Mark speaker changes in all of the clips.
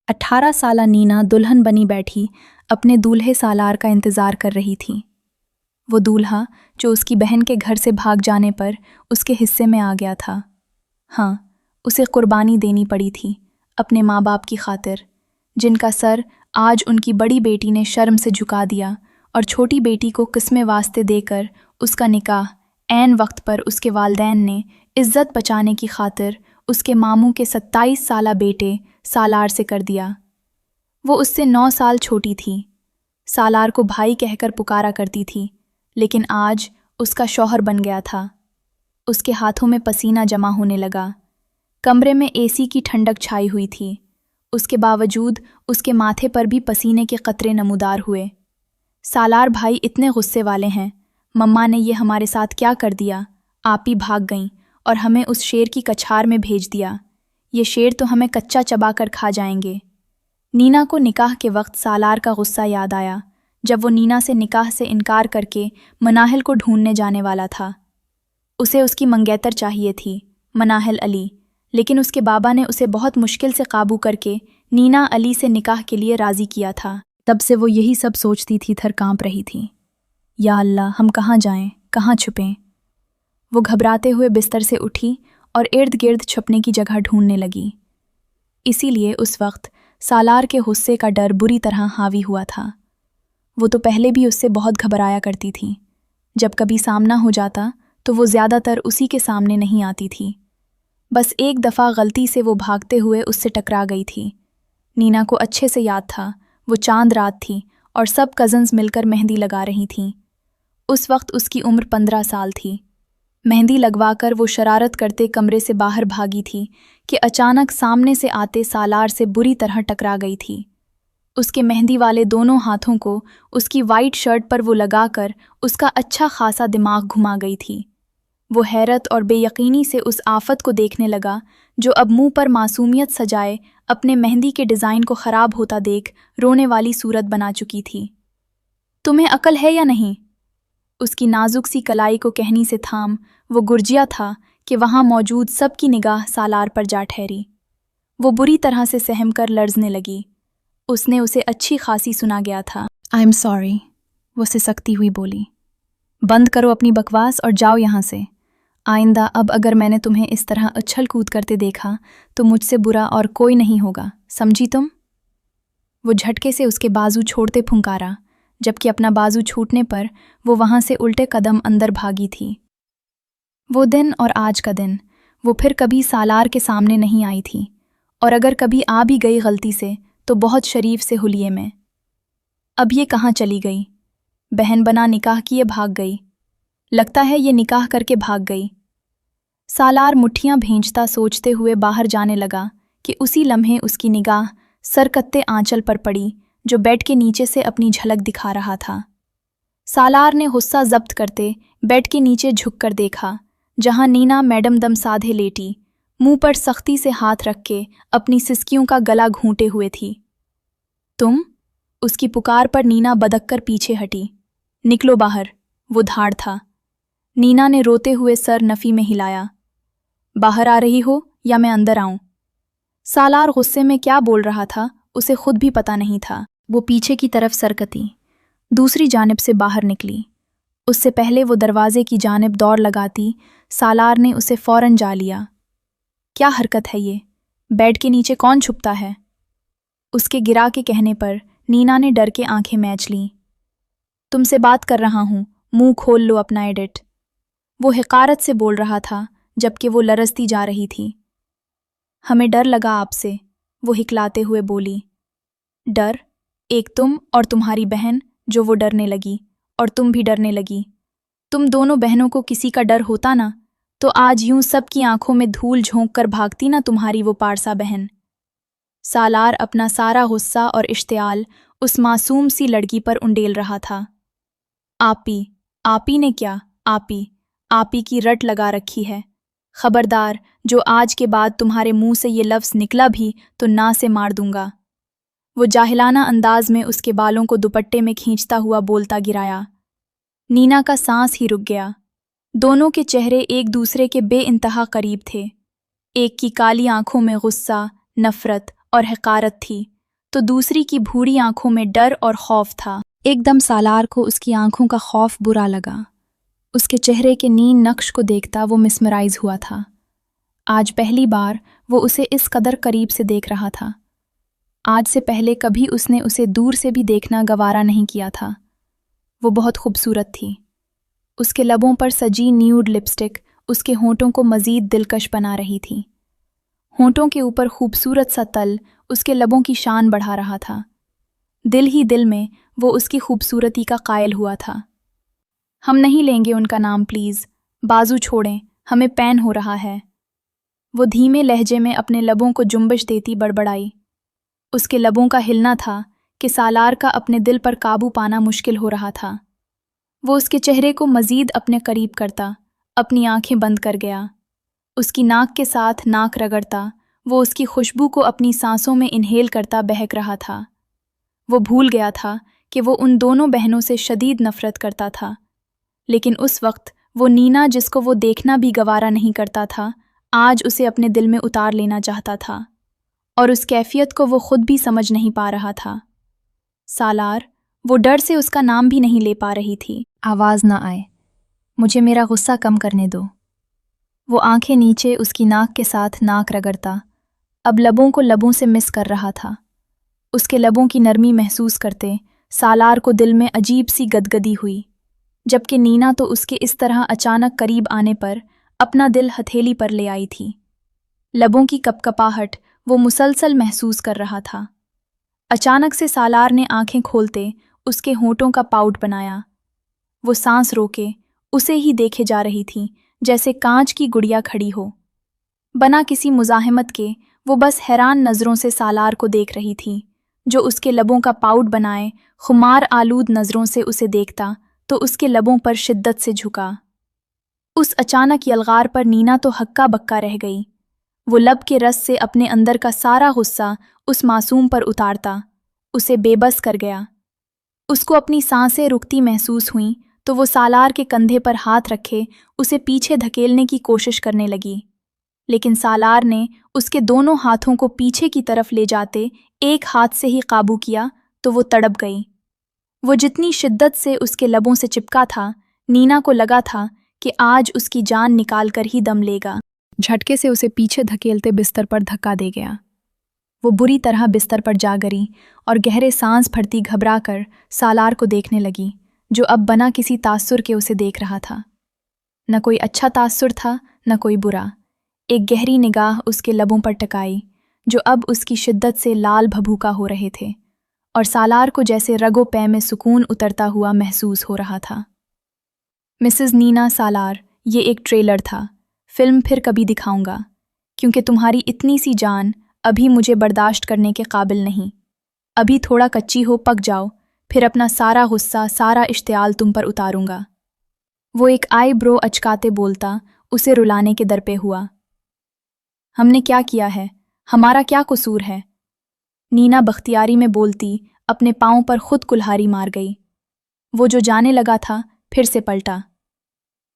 Speaker 1: 18 साला नीना दुल्हन बनी बैठी अपने दूल्हे सालार का इंतज़ार कर रही थी। वो दूल्हा जो उसकी बहन के घर से भाग जाने पर उसके हिस्से में आ गया था। हाँ, उसे कुर्बानी देनी पड़ी थी अपने माँ बाप की खातिर, जिनका सर आज उनकी बड़ी बेटी ने शर्म से झुका दिया और छोटी बेटी को किस्में वास्ते देकर उसका निकाह ऐन वक्त पर उसके वालिदैन ने इज्जत बचाने की खातिर उसके मामू के 27 साला बेटे सालार से कर दिया। वो उससे 9 साल छोटी थी। सालार को भाई कहकर पुकारा करती थी, लेकिन आज उसका शौहर बन गया था। उसके हाथों में पसीना जमा होने लगा। कमरे में एसी की ठंडक छाई हुई थी। उसके बावजूद उसके माथे पर भी पसीने के कतरे नमूदार हुए। सालार भाई इतने गुस्से वाले हैं, मम्मा ने ये हमारे साथ क्या कर दिया? आप ही भाग गईं और हमें उस शेर की कछार में भेज दिया। ये शेर तो हमें कच्चा चबा कर खा जाएंगे। नीना को निकाह के वक्त सालार का गुस्सा याद आया, जब वो नीना से निकाह से इनकार करके मनाहिल को ढूंढने जाने वाला था। उसे उसकी मंगेतर चाहिए थी, मनाहिल अली, लेकिन उसके बाबा ने उसे बहुत मुश्किल से काबू करके नीना अली से निकाह के लिए राज़ी किया था। तब से वो यही सब सोचती थी, थर कांप रही थी। या अल्लाह, हम कहाँ जाएं, कहाँ छुपें? वो घबराते हुए बिस्तर से उठी और इर्द गिर्द छुपने की जगह ढूंढने लगी। इसीलिए उस वक्त सालार के गुस्से का डर बुरी तरह हावी हुआ था। वो तो पहले भी उससे बहुत घबराया करती थी। जब कभी सामना हो जाता तो वो ज़्यादातर उसी के सामने नहीं आती थी। बस एक दफ़ा गलती से वो भागते हुए उससे टकरा गई थी। नीना को अच्छे से याद था, वो चांद रात थी और सब कज़न्स मिलकर मेहंदी लगा रही थीं। उस वक्त उसकी उम्र 15 साल थी। मेहंदी लगवाकर वो शरारत करते कमरे से बाहर भागी थी कि अचानक सामने से आते सालार से बुरी तरह टकरा गई थी। उसके मेहंदी वाले दोनों हाथों को उसकी वाइट शर्ट पर वो लगाकर उसका अच्छा खासा दिमाग घुमा गई थी। वो हैरत और बेयकीनी से उस आफत को देखने लगा जो अब मुंह पर मासूमियत सजाए अपने मेहंदी के डिज़ाइन को ख़राब होता देख रोने वाली सूरत बना चुकी थी। तुम्हें अकल है या नहीं? उसकी नाजुक सी कलाई को कहनी से थाम वो गुर्जिया था कि वहाँ मौजूद सबकी निगाह सालार पर जा ठहरी। वो बुरी तरह से सहम कर लर्जने लगी। उसने उसे अच्छी खासी सुना गया था। आई एम सॉरी, वो सिसकती हुई बोली। बंद करो अपनी बकवास और जाओ यहाँ से। आइंदा अब अगर मैंने तुम्हें इस तरह उछल कूद करते देखा तो मुझसे बुरा और कोई नहीं होगा, समझी तुम? वो झटके से उसके बाजू छोड़ते फुंकारा, जबकि अपना बाजू छूटने पर वो वहाँ से उल्टे कदम अंदर भागी थी। वो दिन और आज का दिन वो फिर कभी सालार के सामने नहीं आई थी, और अगर कभी आ भी गई गलती से तो बहुत शरीफ से हुलिये में। अब ये कहाँ चली गई? बहन बना निकाह किए भाग गई। लगता है ये निकाह करके भाग गई। सालार मुट्ठियाँ भींचता सोचते हुए बाहर जाने लगा कि उसी लम्हे उसकी निगाह सरकत्ते आंचल पर पड़ी जो बेड के नीचे से अपनी झलक दिखा रहा था। सालार ने गुस्सा जब्त करते बेड के नीचे झुककर देखा, जहां नीना मैडम दम साधे लेटी, मुंह पर सख्ती से हाथ रख के अपनी सिसकियों का गला घूंटे हुए थी। तुम? उसकी पुकार पर नीना बदक कर पीछे हटी। निकलो बाहर, वो धाड़ था। नीना ने रोते हुए सर नफ़ी में हिलाया। बाहर आ रही हो या मैं अंदर आऊं? सालार गुस्से में क्या बोल रहा था उसे खुद भी पता नहीं था। वो पीछे की तरफ सरकती, दूसरी जानिब से बाहर निकली। उससे पहले वो दरवाजे की जानिब दौड़ लगाती, सालार ने उसे फौरन जा लिया। क्या हरकत है ये? बेड के नीचे कौन छुपता है? उसके गिरा के कहने पर नीना ने डर के आंखें मैच लीं। तुमसे बात कर रहा हूँ, मुंह खोल लो अपना एडिट। वो हिकारत से बोल रहा था, जबकि वो लरजती जा रही थी। हमें डर लगा आपसे, वो हिकलाते हुए बोली। डर? एक तुम और तुम्हारी बहन जो वो डरने लगी, और तुम भी डरने लगी। तुम दोनों बहनों को किसी का डर होता ना, तो आज यूं सबकी आंखों में धूल झोंक कर भागती ना तुम्हारी वो पारसा बहन। सालार अपना सारा गुस्सा और इश्तियाल उस मासूम सी लड़की पर उंडेल रहा था। आपी ने क्या? आपी की रट लगा रखी है। खबरदार, जो आज के बाद तुम्हारे मुंह से ये लफ्ज़ निकला भी तो ना से मार दूंगा। वो जाहिलाना अंदाज में उसके बालों को दुपट्टे में खींचता हुआ बोलता गिराया। नीना का सांस ही रुक गया। दोनों के चेहरे एक दूसरे के बेइंतहा करीब थे। एक की काली आंखों में गुस्सा, नफरत और हकारत थी, तो दूसरी की भूरी आंखों में डर और खौफ था। एकदम सालार को उसकी आंखों का खौफ बुरा लगा। उसके चेहरे के नीन नक्श को देखता वो मिसमराइज हुआ था। आज पहली बार वो उसे इस कदर करीब से देख रहा था। आज से पहले कभी उसने उसे दूर से भी देखना गवारा नहीं किया था। वो बहुत खूबसूरत थी। उसके लबों पर सजी न्यूड लिपस्टिक उसके होंठों को मज़ीद दिलकश बना रही थी। होंठों के ऊपर खूबसूरत सा तल उसके लबों की शान बढ़ा रहा था। दिल ही दिल में वो उसकी खूबसूरती का कायल हुआ था। हम नहीं लेंगे उनका नाम प्लीज़, बाजू छोड़ें, हमें पैन हो रहा है। वो धीमे लहजे में अपने लबों को जुम्बिश देती बड़बड़ाई। उसके लबों का हिलना था कि सालार का अपने दिल पर काबू पाना मुश्किल हो रहा था। वो उसके चेहरे को मज़ीद अपने करीब करता, अपनी आंखें बंद कर गया। उसकी नाक के साथ नाक रगड़ता, वो उसकी खुशबू को अपनी सांसों में इन्हेल करता बहक रहा था। वो भूल गया था कि वो उन दोनों बहनों से शदीद नफ़रत करता था, लेकिन उस वक्त वो नीना जिसको वो देखना भी गवारा नहीं करता था, आज उसे अपने दिल में उतार लेना चाहता था, और उस कैफियत को वो खुद भी समझ नहीं पा रहा था। सालार, वो डर से उसका नाम भी नहीं ले पा रही थी। आवाज़ ना आए, मुझे मेरा गुस्सा कम करने दो। वो आंखें नीचे उसकी नाक के साथ नाक रगड़ता, अब लबों को लबों से मिस कर रहा था। उसके लबों की नरमी महसूस करते सालार को दिल में अजीब सी गदगदी हुई, जबकि नीना तो उसके इस तरह अचानक करीब आने पर अपना दिल हथेली पर ले आई थी। लबों की कपकपाहट वो मुसलसल महसूस कर रहा था। अचानक से सालार ने आंखें खोलते उसके होंठों का पाउट बनाया। वो सांस रोके उसे ही देखे जा रही थी, जैसे कांच की गुड़िया खड़ी हो। बना किसी मुज़ाहमत के वो बस हैरान नज़रों से सालार को देख रही थी, जो उसके लबों का पाउट बनाए खुमार आलूद नज़रों से उसे देखता तो उसके लबों पर शिद्दत से झुका। उस अचानक यलगार पर नीना तो हक्का बक्का रह गई। वो लब के रस से अपने अंदर का सारा गुस्सा उस मासूम पर उतारता उसे बेबस कर गया। उसको अपनी सांसें रुकती महसूस हुईं तो वो सालार के कंधे पर हाथ रखे उसे पीछे धकेलने की कोशिश करने लगी, लेकिन सालार ने उसके दोनों हाथों को पीछे की तरफ ले जाते एक हाथ से ही काबू किया तो वो तड़प गई। वो जितनी शिद्दत से उसके लबों से चिपका था, नीना को लगा था कि आज उसकी जान निकाल कर ही दम लेगा। झटके से उसे पीछे धकेलते बिस्तर पर धक्का दे गया। वो बुरी तरह बिस्तर पर जा गिरी और गहरे सांस भरती घबरा कर सालार को देखने लगी, जो अब बना किसी तासुर के उसे देख रहा था। न कोई अच्छा तासुर था, न कोई बुरा। एक गहरी निगाह उसके लबों पर टकाई, जो अब उसकी शिद्दत से लाल भभूका हो रहे थे, और सालार को जैसे रगो पै में सुकून उतरता हुआ महसूस हो रहा था। मिसेस नीना सालार, ये एक ट्रेलर था, फिल्म फिर कभी दिखाऊंगा, क्योंकि तुम्हारी इतनी सी जान अभी मुझे बर्दाश्त करने के काबिल नहीं। अभी थोड़ा कच्ची हो, पक जाओ, फिर अपना सारा गुस्सा, सारा इश्तियाल तुम पर उतारूंगा। वो एक आई ब्रो अचकाते बोलता उसे रुलाने के दर पे हुआ। हमने क्या किया है? हमारा क्या कसूर है? नीना बख्तियारी में बोलती अपने पाँव पर खुद कुल्हाड़ी मार गई। वो जो जाने लगा था फिर से पलटा।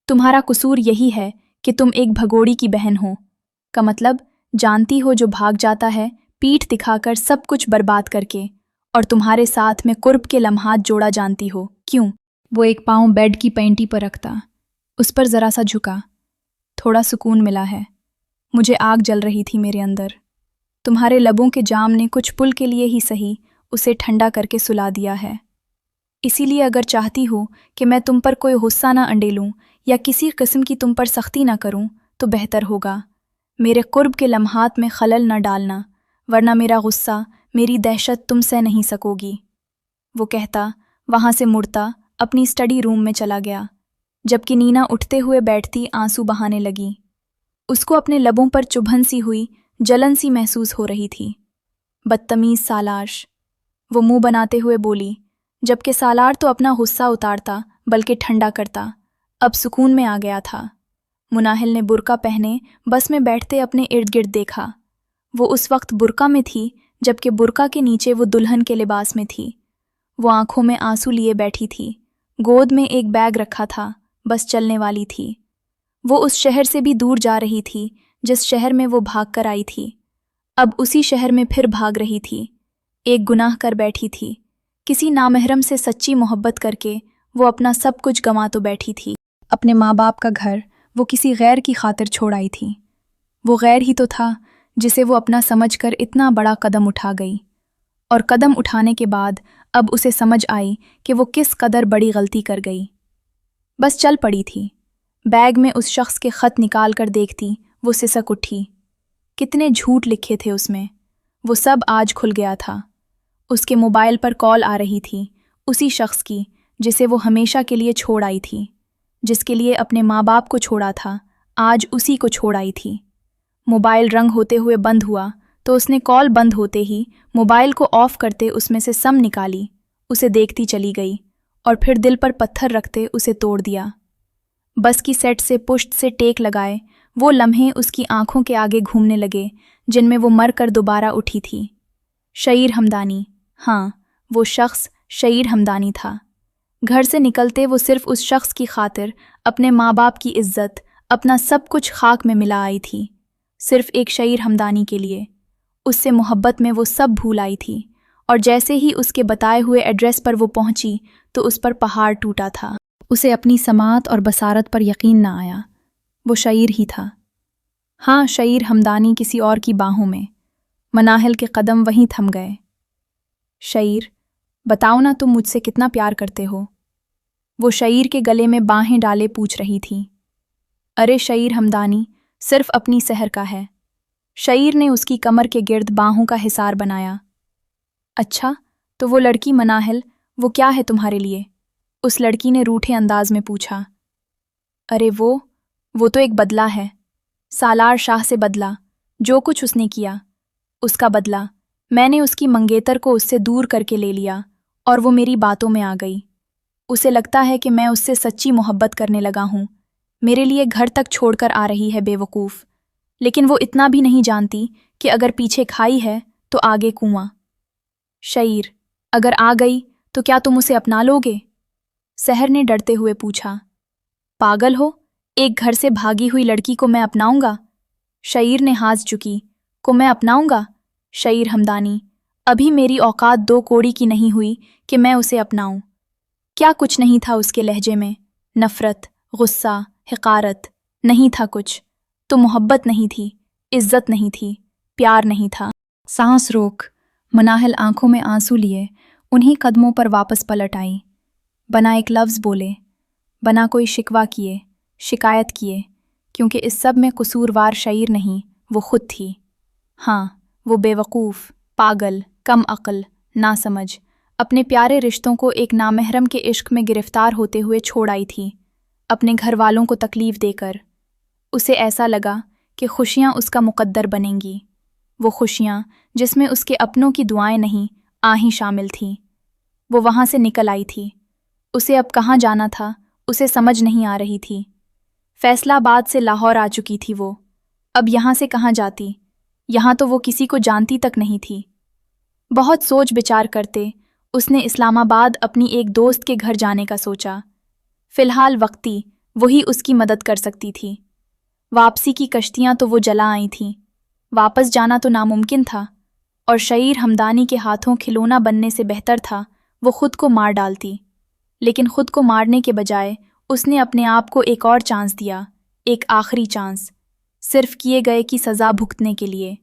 Speaker 1: तुम्हारा कसूर यही है कि तुम एक भगोड़ी की बहन हो, का मतलब जानती हो जो भाग जाता है पीठ दिखाकर सब कुछ बर्बाद करके, और तुम्हारे साथ में कुर्ब के लम्हात जोड़ा जानती हो। क्यों? वो एक पाँव बेड की पैंटी पर रखता, उस पर ज़रा सा झुका। थोड़ा सुकून मिला है। मुझे आग जल रही थी मेरे अंदर। तुम्हारे लबों के जाम ने कुछ पुल के लिए ही सही उसे ठंडा करके सुला दिया है। इसीलिए अगर चाहती हो कि मैं तुम पर कोई गुस्सा ना अंडेलूं या किसी किस्म की तुम पर सख्ती ना करूं, तो बेहतर होगा मेरे कुर्ब के लम्हात में खलल न डालना, वरना मेरा गुस्सा, मेरी दहशत तुम सह नहीं सकोगी। वो कहता वहाँ से मुड़ता अपनी स्टडी रूम में चला गया, जबकि नीना उठते हुए बैठती आंसू बहाने लगी। उसको अपने लबों पर चुभन सी हुई, जलन सी महसूस हो रही थी। बदतमीज़ सालाश, वो मुंह बनाते हुए बोली, जबकि सालार तो अपना गुस्सा उतारता बल्कि ठंडा करता अब सुकून में आ गया था। मुनाहिल ने बुर्का पहने बस में बैठते अपने इर्द गिर्द देखा। वो उस वक्त बुर्का में थी, जबकि बुर्का के नीचे वो दुल्हन के लिबास में थी। वो आंखों में आंसू लिए बैठी थी, गोद में एक बैग रखा था, बस चलने वाली थी। वो उस शहर से भी दूर जा रही थी जिस शहर में वो भाग कर आई थी। अब उसी शहर में फिर भाग रही थी, एक गुनाह कर बैठी थी। किसी नामहरम से सच्ची मोहब्बत करके वो अपना सब कुछ गंवा तो बैठी थी। अपने माँ बाप का घर वो किसी गैर की खातिर छोड़ आई थी। वो गैर ही तो था जिसे वो अपना समझकर इतना बड़ा कदम उठा गई, और कदम उठाने के बाद अब उसे समझ आई कि वो किस कदर बड़ी गलती कर गई। बस चल पड़ी थी। बैग में उस शख्स के ख़त निकाल कर देखती वो सिसक उठी। कितने झूठ लिखे थे उसमें, वो सब आज खुल गया था। उसके मोबाइल पर कॉल आ रही थी, उसी शख्स की जिसे वो हमेशा के लिए छोड़ आई थी, जिसके लिए अपने माँ बाप को छोड़ा था, आज उसी को छोड़ आई थी। मोबाइल रंग होते हुए बंद हुआ तो उसने कॉल बंद होते ही मोबाइल को ऑफ करते उसमें से सम निकाली, उसे देखती चली गई और फिर दिल पर पत्थर रखते उसे तोड़ दिया। बस की सेट से पुश्त से टेक लगाए वो लम्हे उसकी आंखों के आगे घूमने लगे जिनमें वो मर कर दोबारा उठी थी। शईर हमदानी, हाँ वो शख्स शईर हमदानी था। घर से निकलते वो सिर्फ उस शख्स की खातिर अपने माँ बाप की इज्जत, अपना सब कुछ खाक में मिला आई थी, सिर्फ एक शईर हमदानी के लिए। उससे मोहब्बत में वो सब भूल आई थी, और जैसे ही उसके बताए हुए एड्रेस पर वो पहुंची तो उस पर पहाड़ टूटा था। उसे अपनी समात और बसारत पर यकीन न आया। वो शईर ही था। हाँ, शईर हमदानी किसी और की बाहों में। मनाहिल के कदम वहीं थम गए। शईर, बताओ ना तुम मुझसे कितना प्यार करते हो? वो शईर के गले में बाहें डाले पूछ रही थी। अरे शईर हमदानी, सिर्फ अपनी सहर का है। शईर ने उसकी कमर के गिर्द बाहों का हिसार बनाया। अच्छा, तो वो लड़की मनाहिल, वो क्या है तुम्हारे लिए? उस लड़की ने रूठे अंदाज में पूछा। अरे वो तो एक बदला है। सालार शाह से बदला, जो कुछ उसने किया उसका बदला। मैंने उसकी मंगेतर को उससे दूर करके ले लिया और वो मेरी बातों में आ गई। उसे लगता है कि मैं उससे सच्ची मोहब्बत करने लगा हूँ। मेरे लिए घर तक छोड़कर आ रही है बेवकूफ़। लेकिन वो इतना भी नहीं जानती कि अगर पीछे खाई है तो आगे कुआं। शईर, अगर आ गई तो क्या तुम उसे अपना लोगे? सहर ने डरते हुए पूछा। पागल हो, एक घर से भागी हुई लड़की को मैं अपनाऊंगा? शईर ने हाथ झुकी। को मैं अपनाऊंगा? शईर हमदानी, अभी मेरी औकात 2 कौड़ी की नहीं हुई कि मैं उसे अपनाऊं। क्या कुछ नहीं था उसके लहजे में? नफरत, गुस्सा, हिकारत नहीं था कुछ तो मोहब्बत नहीं थी, इज्जत नहीं थी, प्यार नहीं था। सांस रोक। मनाहिल आंखों में आंसू लिए उन्हीं कदमों पर वापस पलट आई। बना एक लफ्ज़ बोले, बना कोई शिकवा किए, शिकायत किए, क्योंकि इस सब में कसूरवार शईर नहीं, वो खुद थी। हाँ, वो बेवकूफ़, पागल, कम अक्ल, नासमझ अपने प्यारे रिश्तों को एक नामहरम के इश्क में गिरफ्तार होते हुए छोड़ आई थी, अपने घर वालों को तकलीफ़ देकर। उसे ऐसा लगा कि खुशियाँ उसका मुकद्दर बनेंगी, वो खुशियाँ जिसमें उसके अपनों की दुआएं नहीं, आहें शामिल थीं। वो वहाँ से निकल आई थी। उसे अब कहाँ जाना था उसे समझ नहीं आ रही थी। फैसलाबाद से लाहौर आ चुकी थी वो, अब यहाँ से कहाँ जाती? यहाँ तो वो किसी को जानती तक नहीं थी। बहुत सोच विचार करते उसने इस्लामाबाद अपनी एक दोस्त के घर जाने का सोचा। फ़िलहाल वक्ती वही उसकी मदद कर सकती थी। वापसी की कश्तियाँ तो वो जला आई थीं, वापस जाना तो नामुमकिन था, और शईर हमदानी के हाथों खिलौना बनने से बेहतर था वो खुद को मार डालती। लेकिन खुद को मारने के बजाय उसने अपने आप को एक और चांस दिया, एक आखिरी चांस, सिर्फ किए गए की सज़ा भुगतने के लिए।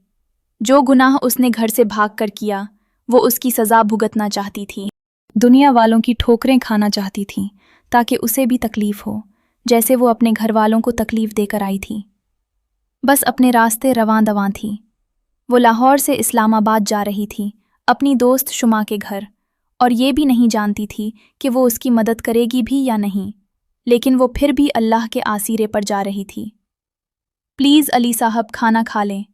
Speaker 1: जो गुनाह उसने घर से भागकर किया वो उसकी सज़ा भुगतना चाहती थी। दुनिया वालों की ठोकरें खाना चाहती थी ताकि उसे भी तकलीफ़ हो, जैसे वो अपने घर वालों को तकलीफ़ देकर आई थी। बस अपने रास्ते रवां दवां थी। वो लाहौर से इस्लामाबाद जा रही थी अपनी दोस्त शुमा के घर, और ये भी नहीं जानती थी कि वो उसकी मदद करेगी भी या नहीं, लेकिन वो फिर भी अल्लाह के आसीरे पर जा रही थी। प्लीज़ अली साहब, खाना खा लें।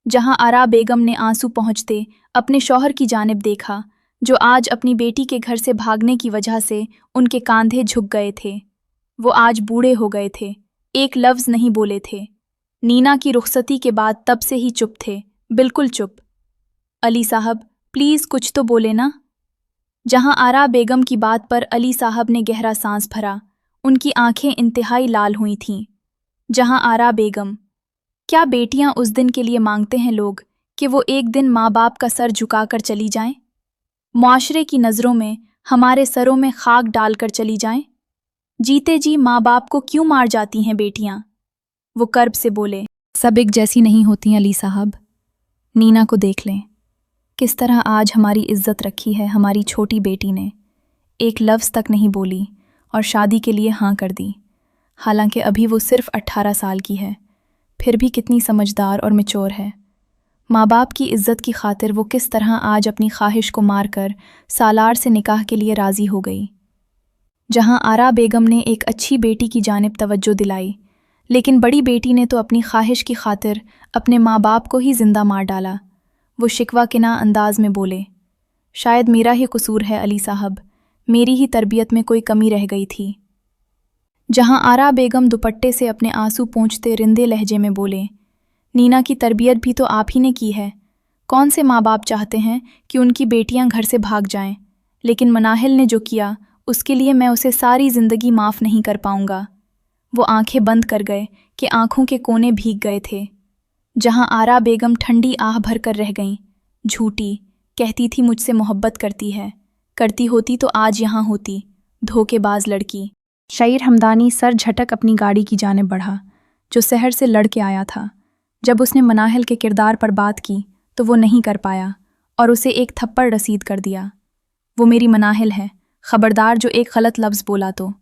Speaker 1: जहाँ आरा बेगम ने आंसू पहुँचते अपने शौहर की जानिब देखा, जो आज अपनी बेटी के घर से भागने की वजह से उनके कांधे झुक गए थे। वो आज बूढ़े हो गए थे, एक लफ्ज़ नहीं बोले थे। नीना की रुखसती के बाद तब से ही चुप थे, बिल्कुल चुप। अली साहब, प्लीज़ कुछ तो बोले ना। जहाँ आरा बेगम की बात पर अली साहब ने गहरा सांस भरा, उनकी आंखें इंतहाई लाल हुई थीं। जहाँ आरा बेगम, क्या बेटियां उस दिन के लिए मांगते हैं लोग कि वो एक दिन माँ बाप का सर झुकाकर चली जाएं? मुआशरे की नज़रों में हमारे सरों में खाक डालकर चली जाएं? जीते जी माँ बाप को क्यों मार जाती हैं बेटियां? वो कर्ब से बोले। सब एक जैसी नहीं होती अली साहब। नीना को देख लें, किस तरह आज हमारी इज्जत रखी है हमारी छोटी बेटी ने। एक लफ्ज़ तक नहीं बोली और शादी के लिए हाँ कर दी। हालांकि अभी वो सिर्फ 18 साल की है, फिर भी कितनी समझदार और मैच्योर है। माँ बाप की इज्जत की खातिर वो किस तरह आज अपनी ख्वाहिश को मारकर सालार से निकाह के लिए राज़ी हो गई। जहाँ आरा बेगम ने एक अच्छी बेटी की जानिब तवज्जो दिलाई, लेकिन बड़ी बेटी ने तो अपनी ख्वाहिश की खातिर अपने माँ बाप को ही जिंदा मार डाला। वो शिकवा किना अंदाज में बोले, शायद मेरा ही कसूर है अली साहब, मेरी ही तरबियत में कोई कमी रह गई थी। जहाँ आरा बेगम दुपट्टे से अपने आंसू पोंछते रिंदे लहजे में बोले, नीना की तरबियत भी तो आप ही ने की है। कौन से माँ बाप चाहते हैं कि उनकी बेटियां घर से भाग जाएं, लेकिन मनाहिल ने जो किया उसके लिए मैं उसे सारी ज़िंदगी माफ़ नहीं कर पाऊंगा। वो आंखें बंद कर गए कि आंखों के कोने भीग गए थे। जहाँ आरा बेगम ठंडी आह भर कर रह गईं। झूठी कहती थी मुझसे मोहब्बत करती है, करती होती तो आज यहाँ होती, धोखेबाज लड़की। शईर हमदानी सर झटक अपनी गाड़ी की जानिब बढ़ा, जो शहर से लड़ के आया था। जब उसने मनाहिल के किरदार पर बात की तो वो नहीं कर पाया और उसे एक थप्पड़ रसीद कर दिया। वो मेरी मनाहिल है, खबरदार जो एक गलत लफ्ज़ बोला तो।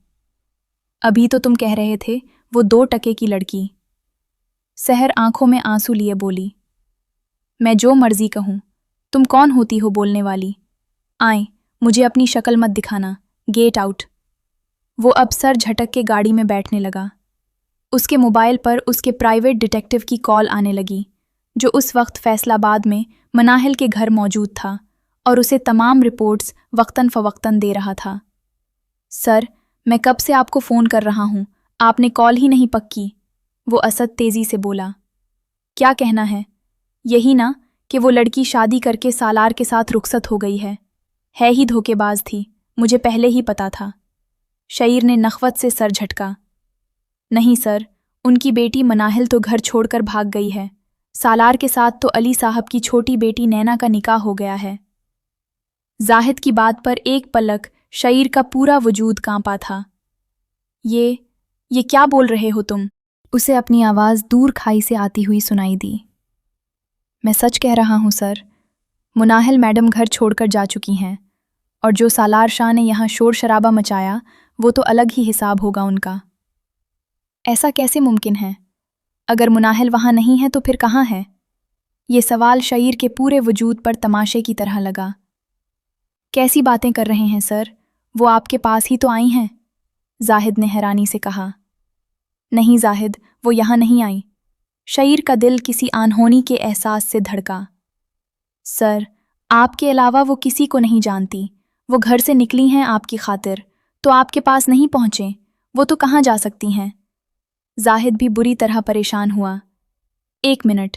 Speaker 1: अभी तो तुम कह रहे थे वो 2 टके की लड़की। सहर आंखों में आंसू लिए बोली, मैं जो मर्जी कहूँ, तुम कौन होती हो बोलने वाली? आए, मुझे अपनी शक्ल मत दिखाना, गेट आउट। वो अब सर झटक के गाड़ी में बैठने लगा। उसके मोबाइल पर उसके प्राइवेट डिटेक्टिव की कॉल आने लगी, जो उस वक्त फैसलाबाद में मनाहिल के घर मौजूद था और उसे तमाम रिपोर्ट्स वक्तन फ़वक्तन दे रहा था। सर, मैं कब से आपको फ़ोन कर रहा हूँ, आपने कॉल ही नहीं पक्की। वो असद तेज़ी से बोला, क्या कहना है? यही ना कि वो लड़की शादी करके सालार के साथ रुखसत हो गई है ही धोखेबाज थी, मुझे पहले ही पता था। शईर ने नखवत से सर झटका। नहीं सर, उनकी बेटी मनाहिल तो घर छोड़कर भाग गई है। सालार के साथ तो अली साहब की छोटी बेटी नैना का निकाह हो गया है। जाहिद की बात पर एक पलक शईर का पूरा वजूद कांपा था। ये क्या बोल रहे हो तुम? उसे अपनी आवाज़ दूर खाई से आती हुई सुनाई दी। मैं सच कह रहा हूँ सर, मुनाहिल मैडम घर छोड़कर जा चुकी हैं, और जो सालार शाह ने यहाँ शोर शराबा मचाया वो तो अलग ही हिसाब होगा उनका। ऐसा कैसे मुमकिन है? अगर मुनाहिल वहाँ नहीं है तो फिर कहाँ है? ये सवाल शईर के पूरे वजूद पर तमाशे की तरह लगा। कैसी बातें कर रहे हैं सर, वो आपके पास ही तो आई हैं। जाहिद ने हैरानी से कहा। नहीं जाहिद, वो यहाँ नहीं आई। शईर का दिल किसी अनहोनी के एहसास से धड़का। सर, आपके अलावा वो किसी को नहीं जानती। वो घर से निकली हैं आपकी खातिर, तो आपके पास नहीं पहुँचे, वो तो कहाँ जा सकती हैं? जाहिद भी बुरी तरह परेशान हुआ। 1 मिनट।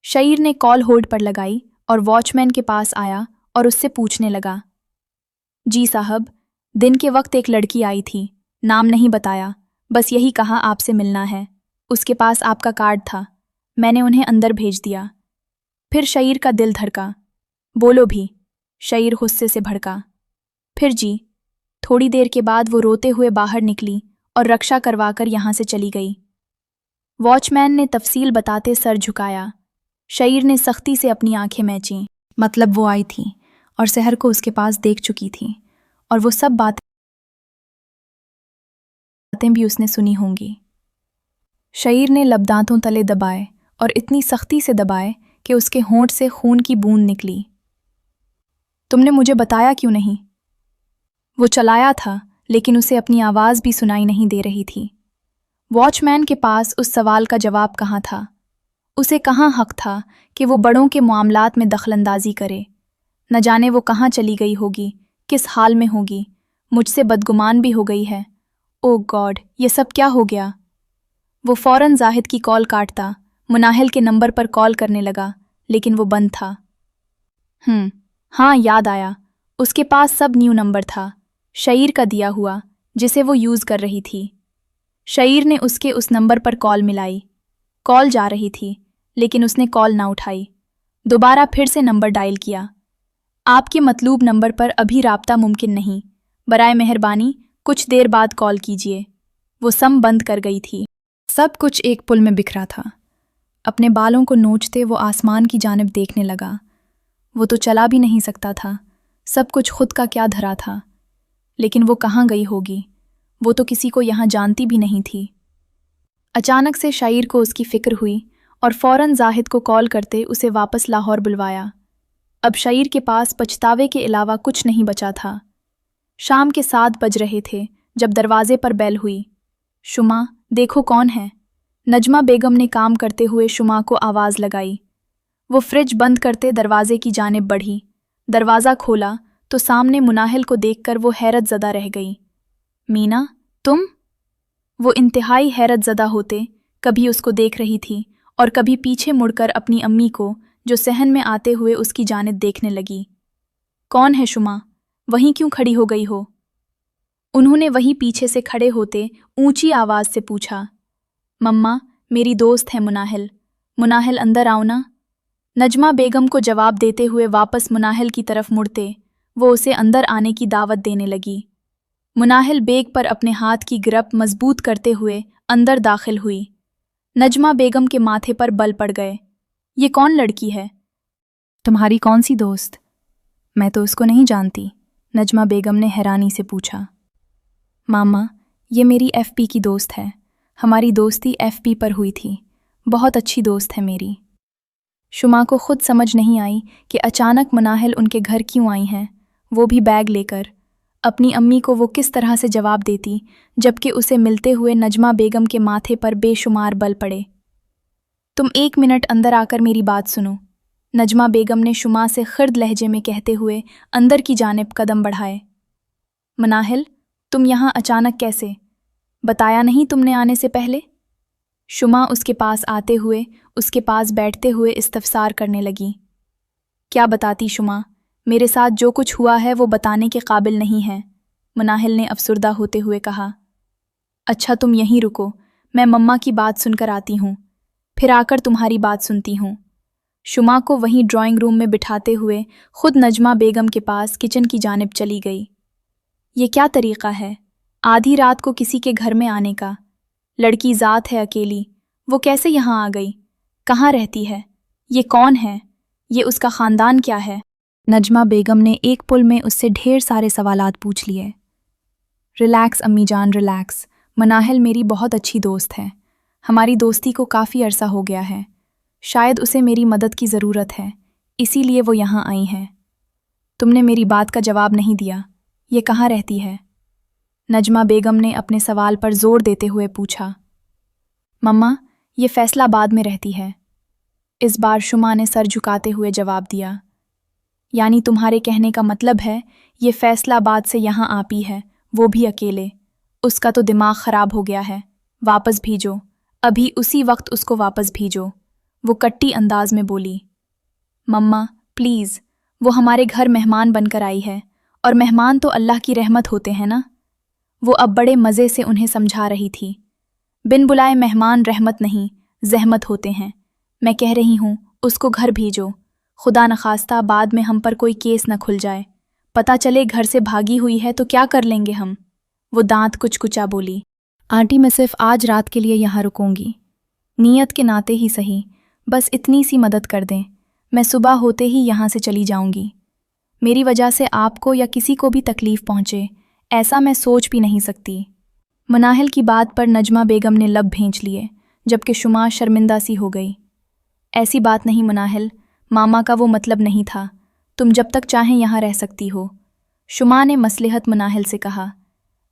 Speaker 1: शईर ने कॉल होल्ड पर लगाई और वॉचमैन के पास आया और उससे पूछने लगा। जी साहब, दिन के वक्त एक लड़की आई थी, नाम नहीं बताया, बस यही कहा आपसे मिलना है। उसके पास आपका कार्ड था, मैंने उन्हें अंदर भेज दिया। फिर शईर का दिल धड़का। बोलो भी। शईर गुस्से से भड़का। फिर जी। थोड़ी देर के बाद वो रोते हुए बाहर निकली और रक्षा करवाकर यहाँ से चली गई। वॉचमैन ने तफसील बताते सर झुकाया। शईर ने सख्ती से अपनी आंखें मैंचीं। मतलब वो आई थी और सहर को उसके पास देख चुकी थी, और वो सब बातें भी उसने सुनी होंगी। शईर ने लब दांतों तले दबाए और इतनी सख्ती से दबाए कि उसके होंठ से खून की बूंद निकली। तुमने मुझे बताया क्यों नहीं? वो चलाया था, लेकिन उसे अपनी आवाज़ भी सुनाई नहीं दे रही थी। वॉचमैन के पास उस सवाल का जवाब कहाँ था? उसे कहाँ हक था कि वो बड़ों के मामलात में दखलंदाजी करे? न जाने वो कहाँ चली गई होगी, किस हाल में होगी। मुझसे बदगुमान भी हो गई है। ओ गॉड, ये सब क्या हो गया? वो फ़ौरन जाहिद की कॉल काटता मुनाहिल के नंबर पर कॉल करने लगा, लेकिन वो बंद था। हाँ, याद आया, उसके पास सब न्यू नंबर था, शईर का दिया हुआ, जिसे वो यूज़ कर रही थी। शईर ने उसके उस नंबर पर कॉल मिलाई। कॉल जा रही थी, लेकिन उसने कॉल ना उठाई। दोबारा फिर से नंबर डायल किया। आपके मतलूब नंबर पर अभी राब्ता मुमकिन नहीं, बराए मेहरबानी कुछ देर बाद कॉल कीजिए। वो सम बंद कर गई थी। सब कुछ एक पुल में बिखरा था। अपने बालों को नोचते वो आसमान की जानिब देखने लगा। वो तो चला भी नहीं सकता था, सब कुछ खुद का क्या धरा था। लेकिन वो कहाँ गई होगी? वो तो किसी को यहाँ जानती भी नहीं थी। अचानक से शायर को उसकी फिक्र हुई और फौरन जाहिद को कॉल करते उसे वापस लाहौर बुलवाया। अब शायर के पास पछतावे के अलावा कुछ नहीं बचा था। शाम के 7 बज रहे थे जब दरवाजे पर बेल हुई। शुमा, देखो कौन है। नजमा बेगम ने काम करते हुए शुमा को आवाज़ लगाई। वो फ्रिज बंद करते दरवाजे की जानिब बढ़ी। दरवाज़ा खोला तो सामने मुनाहिल को देखकर वो हैरत ज़दा रह गई। मीना, तुम? वो इंतहाई हैरत ज़दा होते कभी उसको देख रही थी और कभी पीछे मुड़कर अपनी अम्मी को जो सहन में आते हुए उसकी जानिब देखने लगी। कौन है शुमा? वहीं क्यों खड़ी हो गई हो? उन्होंने वहीं पीछे से खड़े होते ऊंची आवाज़ से पूछा। मम्मा, मेरी दोस्त है मुनाहिल। मुनाहिल, अंदर आओ ना। नजमा बेगम को जवाब देते हुए वापस मुनाहिल की तरफ मुड़ते वो उसे अंदर आने की दावत देने लगी। मुनाहिल बेग पर अपने हाथ की ग्रिप मजबूत करते हुए अंदर दाखिल हुई। नजमा बेगम के माथे पर बल पड़ गए। ये कौन लड़की है? तुम्हारी कौन सी दोस्त? मैं तो उसको नहीं जानती, नजमा बेगम ने हैरानी से पूछा। मामा, ये मेरी एफपी की दोस्त है। हमारी दोस्ती एफपी पर हुई थी। बहुत अच्छी दोस्त है मेरी। शुमा को खुद समझ नहीं आई कि अचानक मुनाहिल उनके घर क्यों आई हैं, वो भी बैग लेकर। अपनी अम्मी को वो किस तरह से जवाब देती जबकि उसे मिलते हुए नजमा बेगम के माथे पर बेशुमार बल पड़े। तुम 1 मिनट अंदर आकर मेरी बात सुनो, नजमा बेगम ने शुमा से खिर्द लहजे में कहते हुए अंदर की जानिब कदम बढ़ाए। मुनाहिल, तुम यहाँ अचानक कैसे? बताया नहीं तुमने आने से पहले? शुमा उसके पास आते हुए उसके पास बैठते हुए इस्तफसार करने लगी। क्या बताती शुमा, मेरे साथ जो कुछ हुआ है वो बताने के काबिल नहीं है, मुनाहिल ने अफसुर्दा होते हुए कहा। अच्छा, तुम यहीं रुको, मैं मम्मा की बात सुनकर आती हूँ, फिर आकर तुम्हारी बात सुनती हूँ। शुमा को वहीं ड्राइंग रूम में बिठाते हुए खुद नजमा बेगम के पास किचन की जानिब चली गई। ये क्या तरीक़ा है आधी रात को किसी के घर में आने का? लड़की ज़ात है अकेली, वो कैसे यहाँ आ गई? कहाँ रहती है? ये कौन है? ये उसका ख़ानदान क्या है? नजमा बेगम ने एक पुल में उससे ढेर सारे सवालात पूछ लिए। रिलैक्स अम्मी जान, रिलैक्स। मुनाहिल मेरी बहुत अच्छी दोस्त है। हमारी दोस्ती को काफ़ी अरसा हो गया है। शायद उसे मेरी मदद की ज़रूरत है, इसीलिए वो यहाँ आई है। तुमने मेरी बात का जवाब नहीं दिया। ये कहाँ रहती है? नजमा बेगम ने अपने सवाल पर जोर देते हुए पूछा। मम्मा, ये फैसलाबाद में रहती है। इस बार शुमा ने सर झुकाते हुए जवाब दिया। यानी तुम्हारे कहने का मतलब है ये फैसलाबाद से यहाँ आपी है, वो भी अकेले? उसका तो दिमाग ख़राब हो गया है। वापस भेजो, अभी उसी वक्त उसको वापस भेजो, वो कट्टी अंदाज में बोली। मम्मा प्लीज़, वो हमारे घर मेहमान बनकर आई है और मेहमान तो अल्लाह की रहमत होते हैं ना। वो अब बड़े मज़े से उन्हें समझा रही थी। बिन बुलाए मेहमान रहमत नहीं, ज़हमत होते हैं। मैं कह रही हूँ उसको घर भेजो, खुदा नखास्ता बाद में हम पर कोई केस न खुल जाए। पता चले घर से भागी हुई है तो क्या कर लेंगे हम? वो दांत कुचकुचा बोली। आंटी, मैं सिर्फ आज रात के लिए यहाँ रुकूंगी। नीयत के नाते ही सही, बस इतनी सी मदद कर दें। मैं सुबह होते ही यहाँ से चली जाऊंगी। मेरी वजह से आपको या किसी को भी तकलीफ़ पहुँचे, ऐसा मैं सोच भी नहीं सकती। मुनाहिल की बात पर नजमा बेगम ने लब भींच लिए, जबकि शुमा शर्मिंदा सी हो गई। ऐसी बात नहीं मुनाहिल, मामा का वो मतलब नहीं था। तुम जब तक चाहें यहाँ रह सकती हो, शुमा ने मसलहत मुनाहिल से कहा।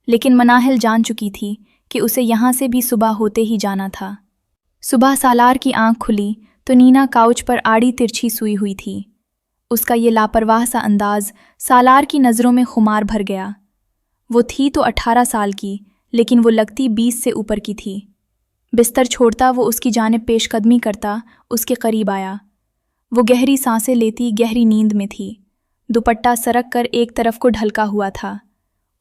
Speaker 1: लेकिन मुनाहिल जान चुकी थी कि उसे यहाँ से भी सुबह होते ही जाना था। सुबह सालार की आंख खुली तो नीना काउच पर आड़ी तिरछी सूई हुई थी। उसका ये लापरवाह सा अंदाज सालार की नज़रों में खुमार भर गया। वो थी तो 18 साल की, लेकिन वो लगती 20 से ऊपर की थी। बिस्तर छोड़ता वो उसकी जानिब पेशकदमी करता उसके करीब आया। वो गहरी सांसें लेती गहरी नींद में थी। दुपट्टा सरक कर एक तरफ को ढलका हुआ था।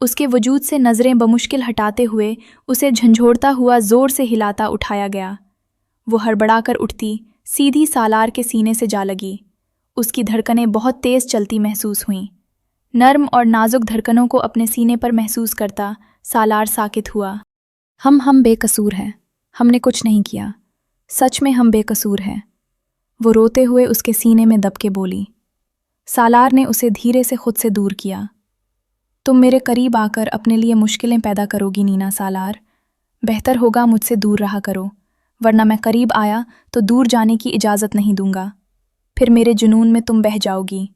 Speaker 1: उसके वजूद से नज़रें बमुश्किल हटाते हुए उसे झंझोड़ता हुआ ज़ोर से हिलाता उठाया गया। वो हड़बड़ा कर उठती, सीधी सालार के सीने से जा लगी। उसकी धड़कनें बहुत तेज चलती महसूस हुईं। नर्म और नाजुक धड़कनों को अपने सीने पर महसूस करता सालार साकित हुआ। हम बेकसूर हैं, हमने कुछ नहीं किया, सच में हम बेकसूर हैं, वो रोते हुए उसके सीने में दब के बोली। सालार ने उसे धीरे से खुद से दूर किया। तुम मेरे करीब आकर अपने लिए मुश्किलें पैदा करोगी नीना सालार, बेहतर होगा मुझसे दूर रहा करो, वरना मैं करीब आया तो दूर जाने की इजाज़त नहीं दूंगा, फिर मेरे जुनून में तुम बह जाओगी।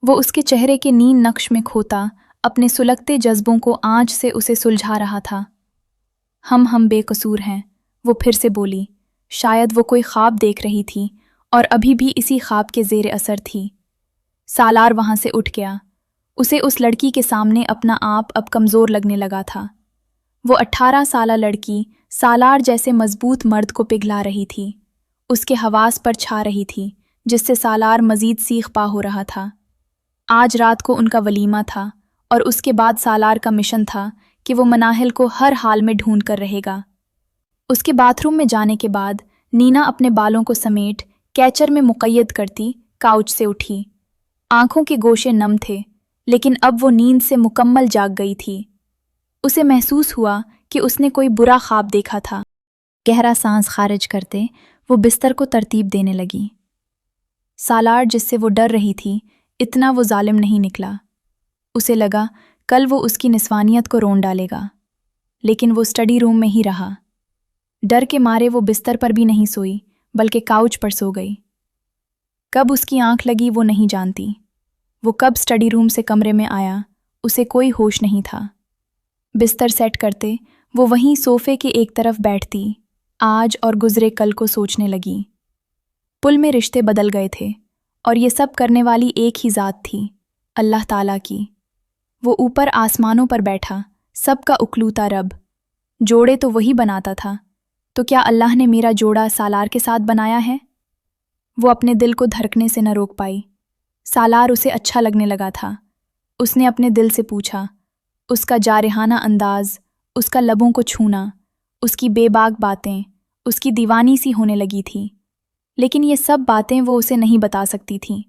Speaker 1: वो उसके चेहरे के नीन नक्श में खोता अपने सुलगते जज्बों को आंच से उसे सुलझा रहा था। हम बेकसूर हैं, वो फिर से बोली। शायद वो कोई ख्वाब देख रही थी और अभी भी इसी ख्वाब के ज़ेर असर थी। सालार वहाँ से उठ गया। उसे उस लड़की के सामने अपना आप अब कमज़ोर लगने लगा था। वो 18 साला लड़की सालार जैसे मजबूत मर्द को पिघला रही थी, उसके हवास पर छा रही थी, जिससे सालार मज़ीद सीख पा हो रहा था। आज रात को उनका वलीमा था और उसके बाद सालार का मिशन था कि वो मनाहिल को हर हाल में ढूंढ कर रहेगा। उसके बाथरूम में जाने के बाद नीना अपने बालों को समेट कैचर में मुक़य्यद करती काउच से उठी। आंखों के गोशे नम थे, लेकिन अब वो नींद से मुकम्मल जाग गई थी। उसे महसूस हुआ कि उसने कोई बुरा ख्वाब देखा था। गहरा सांस खारिज करते वो बिस्तर को तरतीब देने लगी। सालार जिससे वो डर रही थी, इतना वो जालिम नहीं निकला। उसे लगा कल वो उसकी निस्वानियत को रोन डालेगा, लेकिन वो स्टडी रूम में ही रहा। डर के मारे वो बिस्तर पर भी नहीं सोई, बल्कि काउच पर सो गई। कब उसकी आंख लगी वो नहीं जानती। वो कब स्टडी रूम से कमरे में आया, उसे कोई होश नहीं था। बिस्तर सेट करते वो वहीं सोफे के एक तरफ बैठती, आज और गुजरे कल को सोचने लगी। पुल में रिश्ते बदल गए थे और ये सब करने वाली एक ही ज़ात थी, अल्लाह ताला की। वो ऊपर आसमानों पर बैठा, सबका उकलूता रब। जोड़े तो वही बनाता था, तो क्या अल्लाह ने मेरा जोड़ा सालार के साथ बनाया है? वो अपने दिल को धड़कने से न रोक पाई। सालार उसे अच्छा लगने लगा था। उसने अपने दिल से पूछा। उसका जारहाना अंदाज, उसका लबों को छूना, उसकी बेबाक बातें उसकी दीवानी सी होने लगी थी। लेकिन ये सब बातें वो उसे नहीं बता सकती थीं।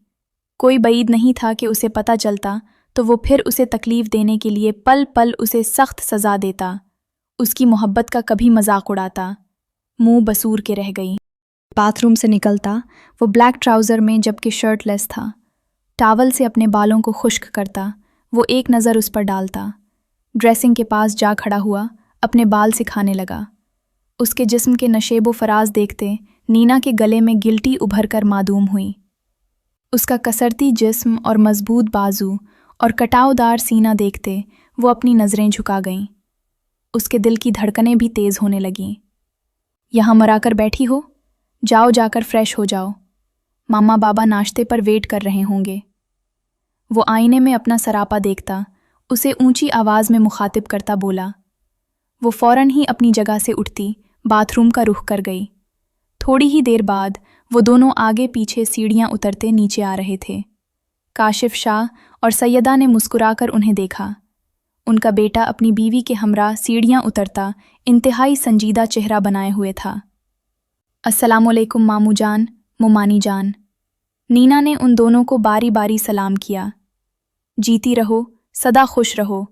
Speaker 1: कोई बईद नहीं था कि उसे पता चलता तो वो फिर उसे तकलीफ़ देने के लिए पल पल उसे सख्त सज़ा देता, उसकी मोहब्बत का कभी मजाक उड़ाता। मुंह बसूर के रह गई। बाथरूम से निकलता वो ब्लैक ट्राउज़र में जबकि शर्टलेस था। टावल से अपने बालों को खुश्क करता, वो एक नज़र उस पर डालता। ड्रेसिंग के पास जा खड़ा हुआ, अपने बाल सिखाने लगा। उसके जिस्म के नशेबो फराज देखते नीना के गले में गिल्टी उभर कर मादूम हुई। उसका कसरती जिस्म और मजबूत बाजू और कटावदार सीना देखते वो अपनी नज़रें झुका गईं। उसके दिल की धड़कनें भी तेज़ होने लगीं। यहाँ मराकर बैठी हो? जाओ जाकर फ्रेश हो जाओ, मामा बाबा नाश्ते पर वेट कर रहे होंगे। वो आईने में अपना सरापा देखता उसे ऊंची आवाज़ में मुखातिब करता बोला। वो फौरन ही अपनी जगह से उठती बाथरूम का रुख कर गई। थोड़ी ही देर बाद वो दोनों आगे पीछे सीढ़ियाँ उतरते नीचे आ रहे थे। काशिफ शाह और सैयदा ने मुस्कुराकर उन्हें देखा। उनका बेटा अपनी बीवी के हमरा सीढ़ियाँ उतरता इंतहाई संजीदा चेहरा बनाए हुए था। अस्सलामुअलैकुम मामू जान, मुमानी जान। नीना ने उन दोनों को बारी बारी सलाम किया। जीती रहो, सदा खुश रहो।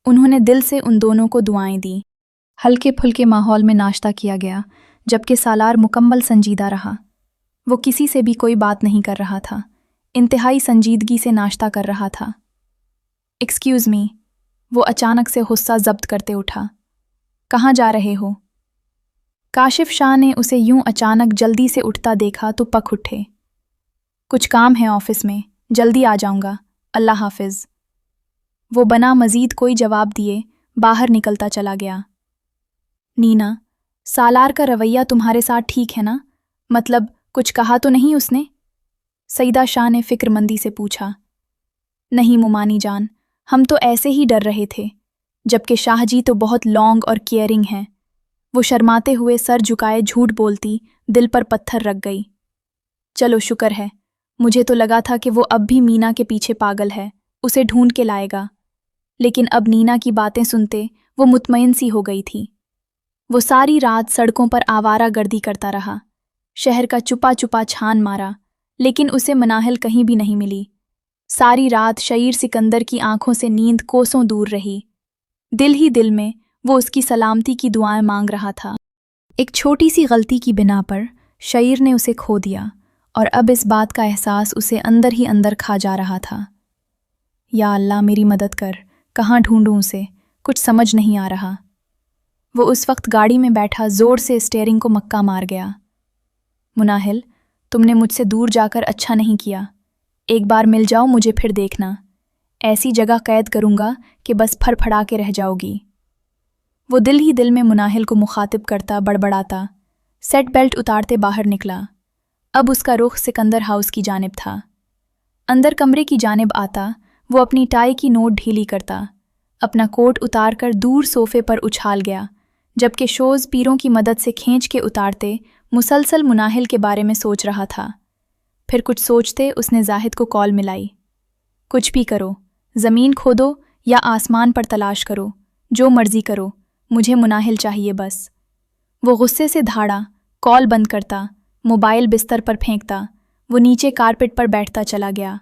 Speaker 1: उन्होंने दिल से उन दोनों को दुआएं दी। हल्के फुल्के माहौल में नाश्ता किया गया, जबकि सालार मुकम्मल संजीदा रहा। वो किसी से भी कोई बात नहीं कर रहा था, इंतहाई संजीदगी से नाश्ता कर रहा था। एक्सक्यूज़ मी, वो अचानक से गुस्सा ज़ब्त करते उठा। कहाँ जा रहे हो? काशिफ शाह ने उसे यूं अचानक जल्दी से उठता देखा तो पक उठे। कुछ काम है ऑफिस में, जल्दी आ जाऊंगा, अल्लाह हाफिज़। वो बना मज़ीद कोई जवाब दिए बाहर निकलता चला गया। नीना, सालार का रवैया तुम्हारे साथ ठीक है ना? मतलब कुछ कहा तो नहीं उसने? सईदा शाह ने फ़िक्रमंदी से पूछा। नहीं मुमानी जान, हम तो ऐसे ही डर रहे थे, जबकि शाहजी तो बहुत लॉन्ग और केयरिंग हैं। वो शर्माते हुए सर झुकाए झूठ बोलती दिल पर पत्थर रख गई। चलो शुक्र है, मुझे तो लगा था कि वो अब भी मीना के पीछे पागल है, उसे ढूंढ के लाएगा। लेकिन अब नीना की बातें सुनते वो मुतमईन सी हो गई थी। वो सारी रात सड़कों पर आवारा गर्दी करता रहा, शहर का चुपा चुपा छान मारा, लेकिन उसे मुनाहिल कहीं भी नहीं मिली। सारी रात शईर सिकंदर की आंखों से नींद कोसों दूर रही। दिल ही दिल में वो उसकी सलामती की दुआएं मांग रहा था। एक छोटी सी गलती की बिना पर शईर ने उसे खो दिया और अब इस बात का एहसास उसे अंदर ही अंदर खा जा रहा था। या अल्लाह मेरी मदद कर, कहाँ ढूंढूं उसे, कुछ समझ नहीं आ रहा। वो उस वक्त गाड़ी में बैठा जोर से स्टीयरिंग को मक्का मार गया। मुनाहिल, तुमने मुझसे दूर जाकर अच्छा नहीं किया। एक बार मिल जाओ मुझे, फिर देखना ऐसी जगह कैद करूंगा कि बस फड़फड़ा के रह जाओगी। वो दिल ही दिल में मुनाहिल को मुखातिब करता बड़बड़ाता सेट बेल्ट उतारते बाहर निकला। अब उसका रुख सिकंदर हाउस की जानिब था। अंदर कमरे की जानिब आता वो अपनी टाई की नोट ढीली करता, अपना कोट उतारकर दूर सोफे पर उछाल गया, जबकि शोज पीरों की मदद से खींच के उतारते मुसलसल मुनाहिल के बारे में सोच रहा था। फिर कुछ सोचते उसने जाहिद को कॉल मिलाई। कुछ भी करो, ज़मीन खोदो या आसमान पर तलाश करो, जो मर्जी करो, मुझे मुनाहिल चाहिए बस। वो गुस्से से धाड़ा, कॉल बंद करता, मोबाइल बिस्तर पर फेंकता, वो नीचे कारपेट पर बैठता चला गया।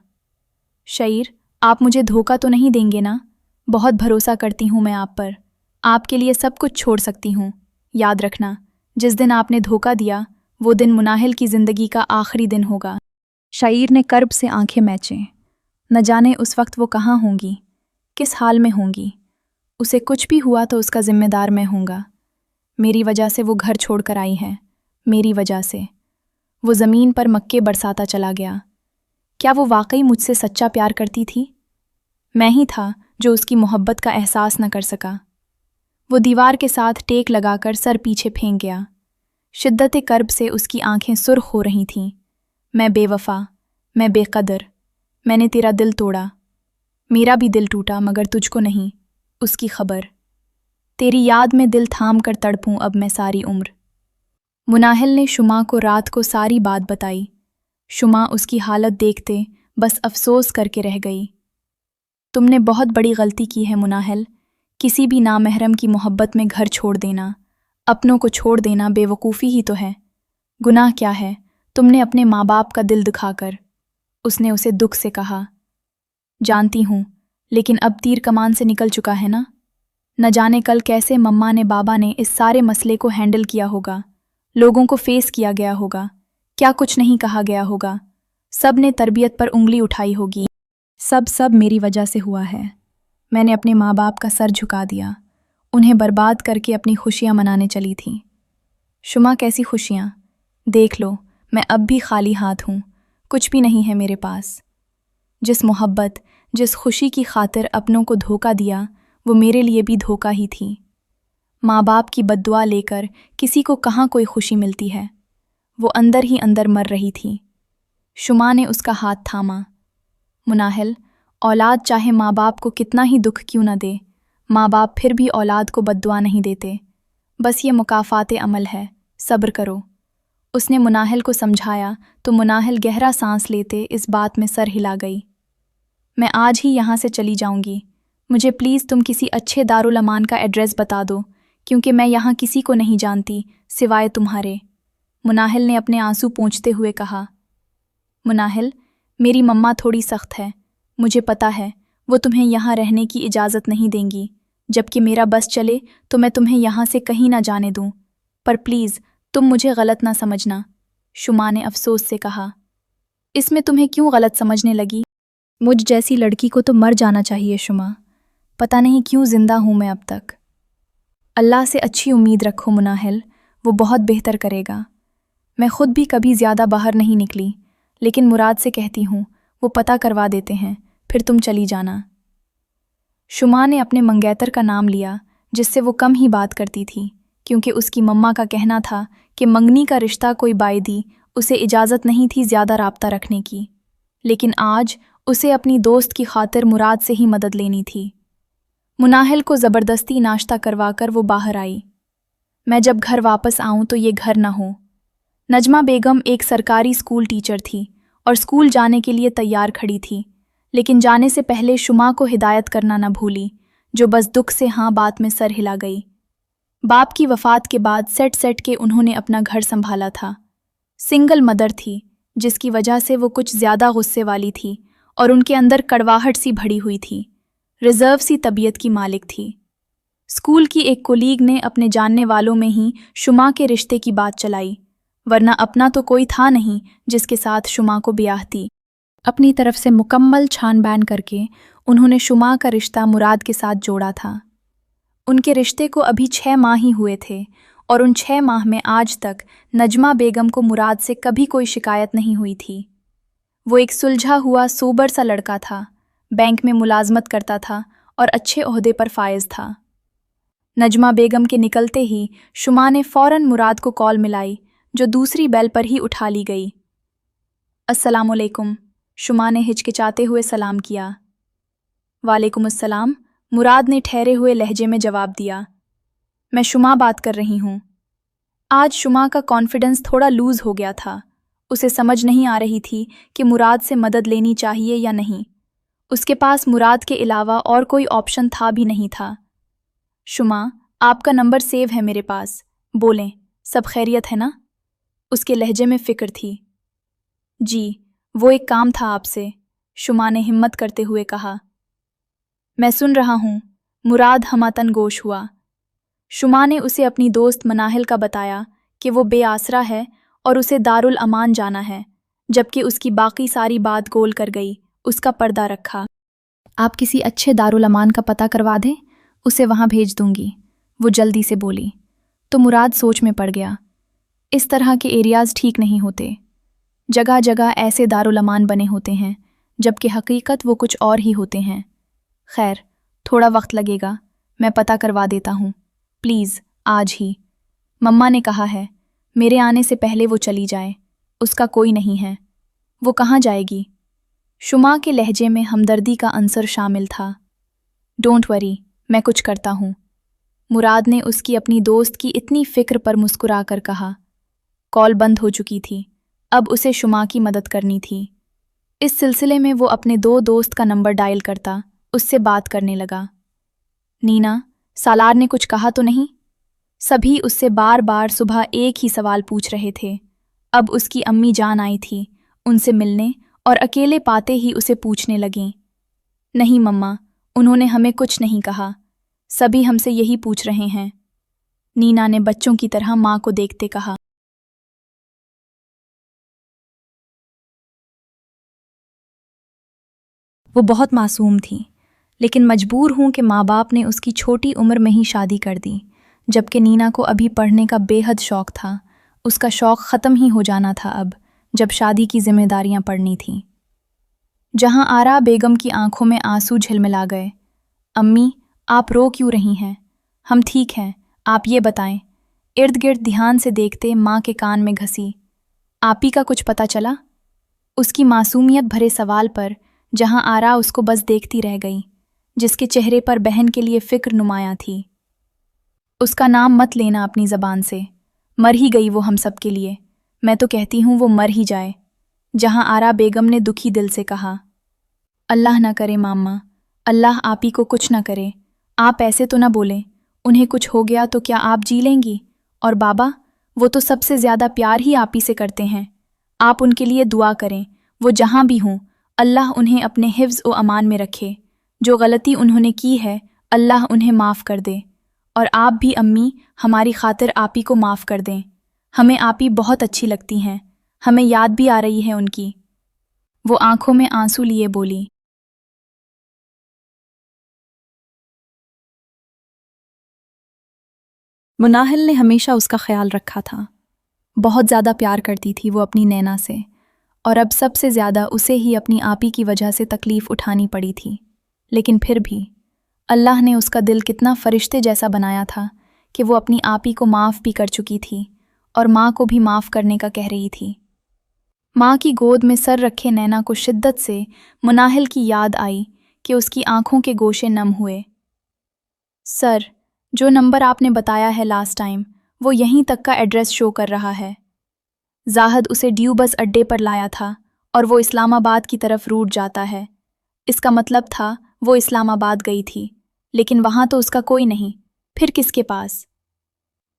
Speaker 1: शईर, आप मुझे धोखा तो नहीं देंगे ना? बहुत भरोसा करती हूँ मैं आप पर, आपके लिए सब कुछ छोड़ सकती हूँ। याद रखना, जिस दिन आपने धोखा दिया वो दिन मुनाहिल की ज़िंदगी का आखिरी दिन होगा। शईर ने कर्ब से आंखें मैचें। न जाने उस वक्त वो कहाँ होंगी, किस हाल में होंगी। उसे कुछ भी हुआ तो उसका जिम्मेदार मैं होऊंगा। मेरी वजह से वो घर छोड़कर आई है, मेरी वजह से। वो ज़मीन पर मक्के बरसाता चला गया। क्या वो वाकई मुझसे सच्चा प्यार करती थी? मैं ही था जो उसकी मोहब्बत का एहसास न कर सका। वो दीवार के साथ टेक लगाकर सर पीछे फेंक गया। शिद्दत कर्ब से उसकी आंखें सुर्ख हो रही थीं। मैं बेवफा, मैं बेकदर, मैंने तेरा दिल तोड़ा। मेरा भी दिल टूटा मगर तुझको नहीं, उसकी खबर। तेरी याद में दिल थाम कर तड़पूं अब मैं सारी उम्र। मुनाहिल ने शुमा को रात को सारी बात बताई। शुमा उसकी हालत देखते बस अफसोस करके रह गई। तुमने बहुत बड़ी गलती की है मुनाहिल। किसी भी नामहरम की मोहब्बत में घर छोड़ देना, अपनों को छोड़ देना बेवकूफ़ी ही तो है। गुनाह क्या है तुमने अपने माँ बाप का दिल दुखाकर? उसने उसे दुख से कहा। जानती हूँ, लेकिन अब तीर कमान से निकल चुका है ना। न जाने कल कैसे मम्मा ने बाबा ने इस सारे मसले को हैंडल किया होगा, लोगों को फेस किया गया होगा, क्या कुछ नहीं कहा गया होगा। सब ने तरबियत पर उंगली उठाई होगी। सब मेरी वजह से हुआ है। मैंने अपने माँ बाप का सर झुका दिया, उन्हें बर्बाद करके अपनी खुशियाँ मनाने चली थी। शुमा, कैसी खुशियाँ? देख लो, मैं अब भी खाली हाथ हूँ, कुछ भी नहीं है मेरे पास। जिस मोहब्बत, जिस खुशी की खातिर अपनों को धोखा दिया, वो मेरे लिए भी धोखा ही थी। माँ बाप की बद्दुआ लेकर किसी को कहाँ कोई खुशी मिलती है। वो अंदर ही अंदर मर रही थी। शुमा ने उसका हाथ थामा। मुनाहिल, औलाद चाहे माँ बाप को कितना ही दुख क्यों न दे, माँ बाप फिर भी औलाद को बद्दुआ नहीं देते। बस ये मुकाफ़ाते अमल है, सब्र करो। उसने मुनाहिल को समझाया तो मुनाहिल गहरा सांस लेते इस बात में सर हिला गई। मैं आज ही यहाँ से चली जाऊँगी। मुझे प्लीज़ तुम किसी अच्छे दारुल अमान का एड्रेस बता दो, क्योंकि मैं यहाँ किसी को नहीं जानती सिवाय तुम्हारे। मुनाहिल ने अपने आंसू पोंछते हुए कहा। मुनाहिल, मेरी मम्मा थोड़ी सख्त है, मुझे पता है। वो तुम्हें यहाँ रहने की इजाज़त नहीं देंगी। जबकि मेरा बस चले तो मैं तुम्हें यहाँ से कहीं ना जाने दूँ, पर प्लीज़ तुम मुझे गलत ना समझना, शुमा ने अफसोस से कहा। इसमें तुम्हें क्यों गलत समझने लगी? मुझ जैसी लड़की को तो मर जाना चाहिए शुमा। पता नहीं क्यों जिंदा हूँ मैं अब तक। अल्लाह से अच्छी उम्मीद रखो मुनाहिल, वो बहुत बेहतर करेगा। मैं खुद भी कभी ज़्यादा बाहर नहीं निकली, लेकिन मुराद से कहती हूँ, वो पता करवा देते हैं, फिर तुम चली जाना। शुमा ने अपने मंगैतर का नाम लिया, जिससे वो कम ही बात करती थी, क्योंकि उसकी मम्मा का कहना था कि मंगनी का रिश्ता कोई बायदी, उसे इजाज़त नहीं थी ज़्यादा राब्ता रखने की। लेकिन आज उसे अपनी दोस्त की खातिर मुराद से ही मदद लेनी थी। मुनाहिल को ज़बरदस्ती नाश्ता करवाकर वो बाहर आई। मैं जब घर वापस आऊँ तो ये घर ना हो। नजमा बेगम एक सरकारी स्कूल टीचर थी और स्कूल जाने के लिए तैयार खड़ी थी, लेकिन जाने से पहले शुमा को हिदायत करना न भूली, जो बस दुख से हाँ बात में सर हिला गई। बाप की वफ़ात के बाद सेट के उन्होंने अपना घर संभाला था। सिंगल मदर थी, जिस की वजह से वो कुछ ज़्यादा गुस्से वाली थी और उनके अंदर कड़वाहट सी भरी हुई थी। रिजर्व सी तबीयत की मालिक थी। स्कूल की एक कोलीग ने अपने जानने वालों में ही शुमा के रिश्ते की बात चलाई, वरना अपना तो कोई था नहीं जिसके साथ शुमा को ब्याहती। अपनी तरफ से मुकम्मल छानबीन करके उन्होंने शुमा का रिश्ता मुराद के साथ जोड़ा था। उनके रिश्ते को अभी 6 माह ही हुए थे और उन 6 माह में आज तक नजमा बेगम को मुराद से कभी कोई शिकायत नहीं हुई थी। वो एक सुलझा हुआ सोबर सा लड़का था, बैंक में मुलाजमत करता था और अच्छे ओहदे पर फायज था। नजमा बेगम के निकलते ही शुमा ने फ़ौरन मुराद को कॉल मिलाई, जो दूसरी बेल पर ही उठा ली गई। अस्सलामुअलैकुम, शुमा ने हिचकिचाते हुए सलाम किया। वालेकुम अस्सलाम, मुराद ने ठहरे हुए लहजे में जवाब दिया। मैं शुमा बात कर रही हूँ। आज शुमा का कॉन्फिडेंस थोड़ा लूज़ हो गया था। उसे समझ नहीं आ रही थी कि मुराद से मदद लेनी चाहिए या नहीं। उसके पास मुराद के अलावा और कोई ऑप्शन था भी नहीं था। शुमा, आपका नंबर सेव है मेरे पास, बोलें, सब खैरियत है ना? उसके लहजे में फ़िक्र थी। जी, वो एक काम था आपसे, शुमा ने हिम्मत करते हुए कहा। मैं सुन रहा हूँ, मुराद हमातन गोश हुआ। शुमा ने उसे अपनी दोस्त मनाहिल का बताया कि वो बेआसरा है और उसे दारुल अमान जाना है, जबकि उसकी बाकी सारी बात गोल कर गई, उसका पर्दा रखा। आप किसी अच्छे दारुल अमान का पता करवा दें, उसे वहाँ भेज दूंगी, वो जल्दी से बोली। तो मुराद सोच में पड़ गया। इस तरह के एरियाज़ ठीक नहीं होते। जगह जगह ऐसे दारुल अमान बने होते हैं, जबकि हकीकत वो कुछ और ही होते हैं। खैर, थोड़ा वक्त लगेगा, मैं पता करवा देता हूँ, प्लीज़ आज ही। मम्मा ने कहा है, मेरे आने से पहले वो चली जाए, उसका कोई नहीं है। वो कहाँ जाएगी? शुमा के लहजे में हमदर्दी का अंसर शामिल था। डोंट वरी, मैं कुछ करता हूँ, मुराद ने उसकी अपनी दोस्त की इतनी फ़िक्र पर मुस्कुराकर कहा। कॉल बंद हो चुकी थी, अब उसे शुमा की मदद करनी थी। इस सिलसिले में वो अपने 2 दोस्त का नंबर डायल करता, उससे बात करने लगा। नीना, सालार ने कुछ कहा तो नहीं? सभी उससे बार बार सुबह एक ही सवाल पूछ रहे थे। अब उसकी अम्मी जान आई थी उनसे मिलने और अकेले पाते ही उसे पूछने लगीं। नहीं मम्मा, उन्होंने हमें कुछ नहीं कहा, सभी हमसे यही पूछ रहे हैं, नीना ने बच्चों की तरह माँ को देखते कहा। वो बहुत मासूम थी, लेकिन मजबूर हूँ कि माँ बाप ने उसकी छोटी उम्र में ही शादी कर दी, जबकि नीना को अभी पढ़ने का बेहद शौक़ था। उसका शौक़ ख़त्म ही हो जाना था अब, जब शादी की जिम्मेदारियाँ पड़नी थीं। जहाँ आरा बेगम की आंखों में आंसू झिलमिला गए। अम्मी, आप रो क्यों रही हैं? हम ठीक हैं, आप ये बताएं। इर्द गिर्द ध्यान से देखते माँ के कान में घसी। आपी का कुछ पता चला? उसकी मासूमियत भरे सवाल पर जहाँ आरा उसको बस देखती रह गई, जिसके चेहरे पर बहन के लिए फ़िक्र नुमाया थी। उसका नाम मत लेना अपनी ज़बान से, मर ही गई वो हम सब के लिए। मैं तो कहती हूँ वो मर ही जाए। जहाँ आरा बेगम ने दुखी दिल से कहा। अल्लाह ना करे मामा, अल्लाह आपी को कुछ ना करे। आप ऐसे तो ना बोलें, उन्हें कुछ हो गया तो क्या आप जी लेंगी? और बाबा, वो तो सबसे ज़्यादा प्यार ही आपी से करते हैं। आप उनके लिए दुआ करें, वो जहाँ भी हों, अल्लाह उन्हें अपने हिफ्ज़ व अमान में रखे। जो गलती उन्होंने की है, अल्लाह उन्हें माफ़ कर दे। और आप भी अम्मी, हमारी खातिर आपी को माफ़ कर दें। हमें आपी बहुत अच्छी लगती हैं, हमें याद भी आ रही है उनकी। वो आंखों में आंसू लिए बोली। मुनाहिल ने हमेशा उसका ख्याल रखा था। बहुत ज़्यादा प्यार करती थी वो अपनी नैना से, और अब सबसे ज़्यादा उसे ही अपनी आपी की वजह से तकलीफ़ उठानी पड़ी थी। लेकिन फिर भी अल्लाह ने उसका दिल कितना फरिश्ते जैसा बनाया था कि वो अपनी आपी को माफ़ भी कर चुकी थी और माँ को भी माफ़ करने का कह रही थी। माँ की गोद में सर रखे नैना को शिद्दत से मुनाहिल की याद आई कि उसकी आंखों के गोशे नम हुए। सर, जो नंबर आपने बताया है लास्ट टाइम, वो यहीं तक का एड्रेस शो कर रहा है। जाहद उसे ड्यू बस अड्डे पर लाया था और वो इस्लामाबाद की तरफ रूट जाता है। इसका मतलब था वो इस्लामाबाद गई थी, लेकिन वहाँ तो उसका कोई नहीं, फिर किसके पास?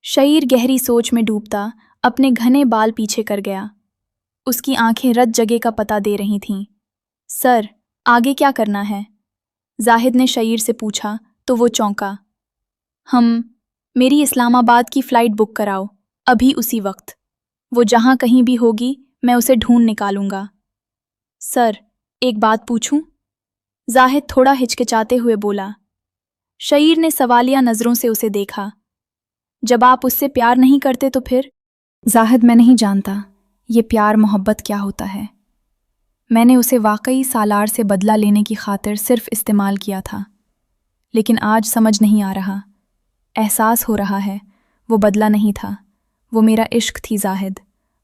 Speaker 1: शईर गहरी सोच में डूबता अपने घने बाल पीछे कर गया। उसकी आंखें रत जगह का पता दे रही थीं। सर, आगे क्या करना है? जाहिद ने शईर से पूछा तो वो चौंका। मेरी इस्लामाबाद की फ़्लाइट बुक कराओ, अभी उसी वक्त। वो जहाँ कहीं भी होगी मैं उसे ढूंढ निकालूंगा। सर, एक बात पूछूं? जाहिद थोड़ा हिचकिचाते हुए बोला। शईर ने सवालिया नज़रों से उसे देखा। जब आप उससे प्यार नहीं करते तो फिर? जाहिद, मैं नहीं जानता ये प्यार मोहब्बत क्या होता है। मैंने उसे वाकई सालार से बदला लेने की खातिर सिर्फ इस्तेमाल किया था, लेकिन आज समझ नहीं आ रहा। एहसास हो रहा है वो बदला नहीं था, वो मेरा इश्क थी जाहिद।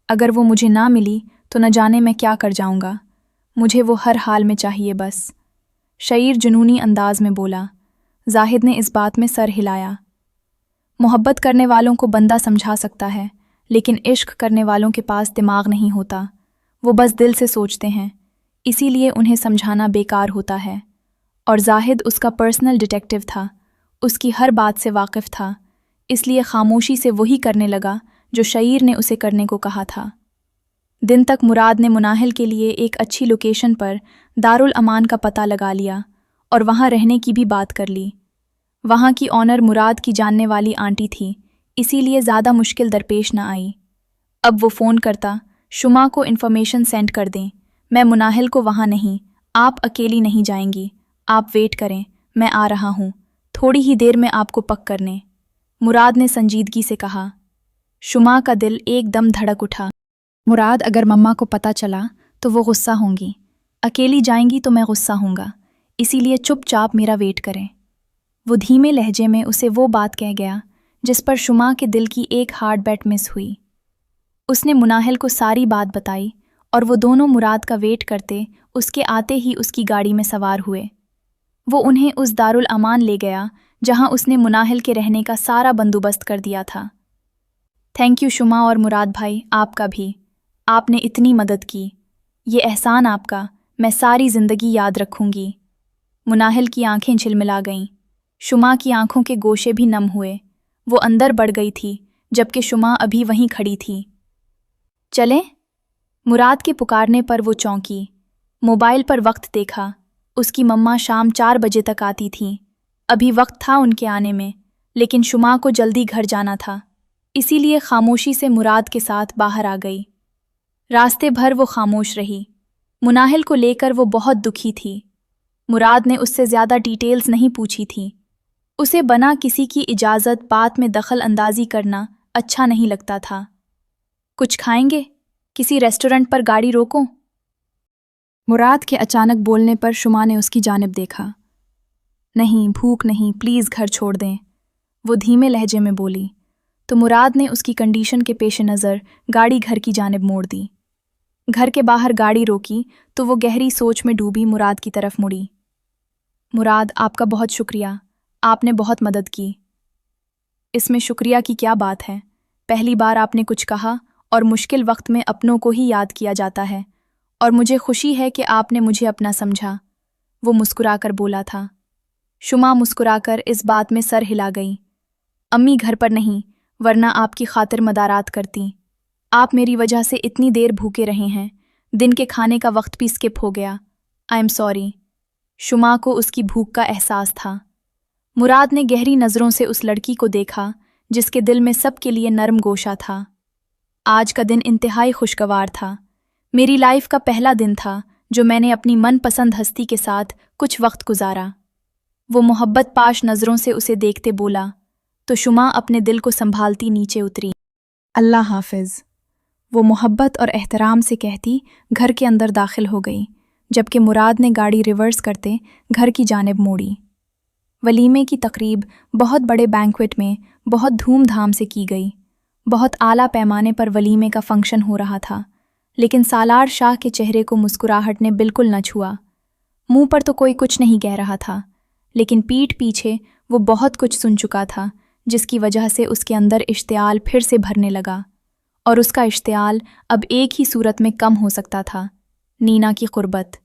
Speaker 1: अगर वो मुझे ना मिली तो न जाने मैं क्या कर जाऊंगा। मुझे वो हर हाल में चाहिए बस। शईर जुनूनी अंदाज में बोला। जाहिद ने इस बात में सर हिलाया। मोहब्बत करने वालों को बंदा समझा सकता है, लेकिन इश्क करने वालों के पास दिमाग नहीं होता। वो बस दिल से सोचते हैं, इसीलिए उन्हें समझाना बेकार होता है। और जाहिद उसका पर्सनल डिटेक्टिव था, उसकी हर बात से वाकिफ़ था, इसलिए खामोशी से वही करने लगा जो शईर ने उसे करने को कहा था। दिन तक मुराद ने मुनाहिल के लिए एक अच्छी लोकेशन पर दारुल अमान का पता लगा लिया और वहाँ रहने की भी बात कर ली। वहाँ की ऑनर मुराद की जानने वाली आंटी थी, इसीलिए ज़्यादा मुश्किल दरपेश न आई। अब वो फ़ोन करता, शुमा को इन्फॉर्मेशन सेंड कर दें, मैं मुनाहिल को वहाँ नहीं, आप अकेली नहीं जाएंगी, आप वेट करें, मैं आ रहा हूँ, थोड़ी ही देर में आपको पक करने। मुराद ने संजीदगी से कहा। शुमा का दिल एकदम धड़क उठा। मुराद, अगर मम्मा को पता चला तो वो गुस्सा होंगी, अकेली जाएंगी तो मैं गुस्सा होऊंगा, इसीलिए चुपचाप मेरा वेट करें। वो धीमे लहजे में उसे वो बात कह गया जिस पर शुमा के दिल की एक हार्ट बीट मिस हुई। उसने मुनाहिल को सारी बात बताई और वो दोनों मुराद का वेट करते उसके आते ही उसकी गाड़ी में सवार हुए। वो उन्हें उस दारुल अमान ले गया जहां उसने मुनाहिल के रहने का सारा बंदोबस्त कर दिया था। थैंक यू शुमा और मुराद भाई, आपका भी, आपने इतनी मदद की, ये एहसान आपका मैं सारी ज़िंदगी याद रखूंगी। मुनाहिल की आंखें झिलमिला गईं, शुमा की आंखों के गोशे भी नम हुए। वो अंदर बढ़ गई थी जबकि शुमा अभी वहीं खड़ी थी। चलें? मुराद के पुकारने पर वो चौंकी, मोबाइल पर वक्त देखा। उसकी मम्मा शाम 4 बजे तक आती थीं। अभी वक्त था उनके आने में, लेकिन शुमा को जल्दी घर जाना था, इसीलिए खामोशी से मुराद के साथ बाहर आ गई। रास्ते भर वो खामोश रही। मुनाहिल को लेकर वो बहुत दुखी थी। मुराद ने उससे ज़्यादा डिटेल्स नहीं पूछी थी। उसे बना किसी की इजाज़त बात में दखल अंदाजी करना अच्छा नहीं लगता था। कुछ खाएंगे? किसी रेस्टोरेंट पर गाड़ी रोको? मुराद के अचानक बोलने पर शुमा ने उसकी जानिब देखा। नहीं, भूख नहीं, प्लीज़ घर छोड़ दें, वो धीमे लहजे में बोली। तो मुराद ने उसकी कंडीशन के पेश नज़र गाड़ी घर की जानिब मोड़ दी। घर के बाहर गाड़ी रोकी तो वो गहरी सोच में डूबी मुराद की तरफ मुड़ी। मुराद, आपका बहुत शुक्रिया, आपने बहुत मदद की। इसमें शुक्रिया की क्या बात है? पहली बार आपने कुछ कहा और मुश्किल वक्त में अपनों को ही याद किया जाता है, और मुझे खुशी है कि आपने मुझे अपना समझा, वो मुस्कुराकर बोला था। शुमा मुस्कुराकर इस बात में सर हिला गई। अम्मी घर पर नहीं, वरना आपकी खातिर मदारात करती। आप मेरी वजह से इतनी देर भूखे रहे हैं, दिन के खाने का वक्त भी स्किप हो गया। I am sorry. शुमा को उसकी भूख का एहसास था। मुराद ने गहरी नज़रों से उस लड़की को देखा जिसके दिल में सबके लिए नरम गोशा था। आज का दिन इंतहाई खुशगवार था। मेरी लाइफ का पहला दिन था जो मैंने अपनी मनपसंद हस्ती के साथ कुछ वक्त गुजारा। वो मोहब्बत पाश नज़रों से उसे देखते बोला तो शुमा अपने दिल को संभालती नीचे उतरी। अल्लाह हाफिज़, वो मोहब्बत और एहतराम से कहती घर के अंदर दाखिल हो गई, जबकि मुराद ने गाड़ी रिवर्स करते घर की जानिब मोड़ी। वलीमे की तकरीब बहुत बड़े बैंक्वेट में बहुत धूमधाम से की गई। बहुत आला पैमाने पर वलीमे का फंक्शन हो रहा था, लेकिन सालार शाह के चेहरे को मुस्कुराहट ने बिल्कुल न छुआ। मुंह पर तो कोई कुछ नहीं कह रहा था, लेकिन पीठ पीछे वो बहुत कुछ सुन चुका था, जिसकी वजह से उसके अंदर इश्तियाल फिर से भरने लगा। और उसका इश्तियाल अब एक ही सूरत में कम हो सकता था, नीना की कुर्बत।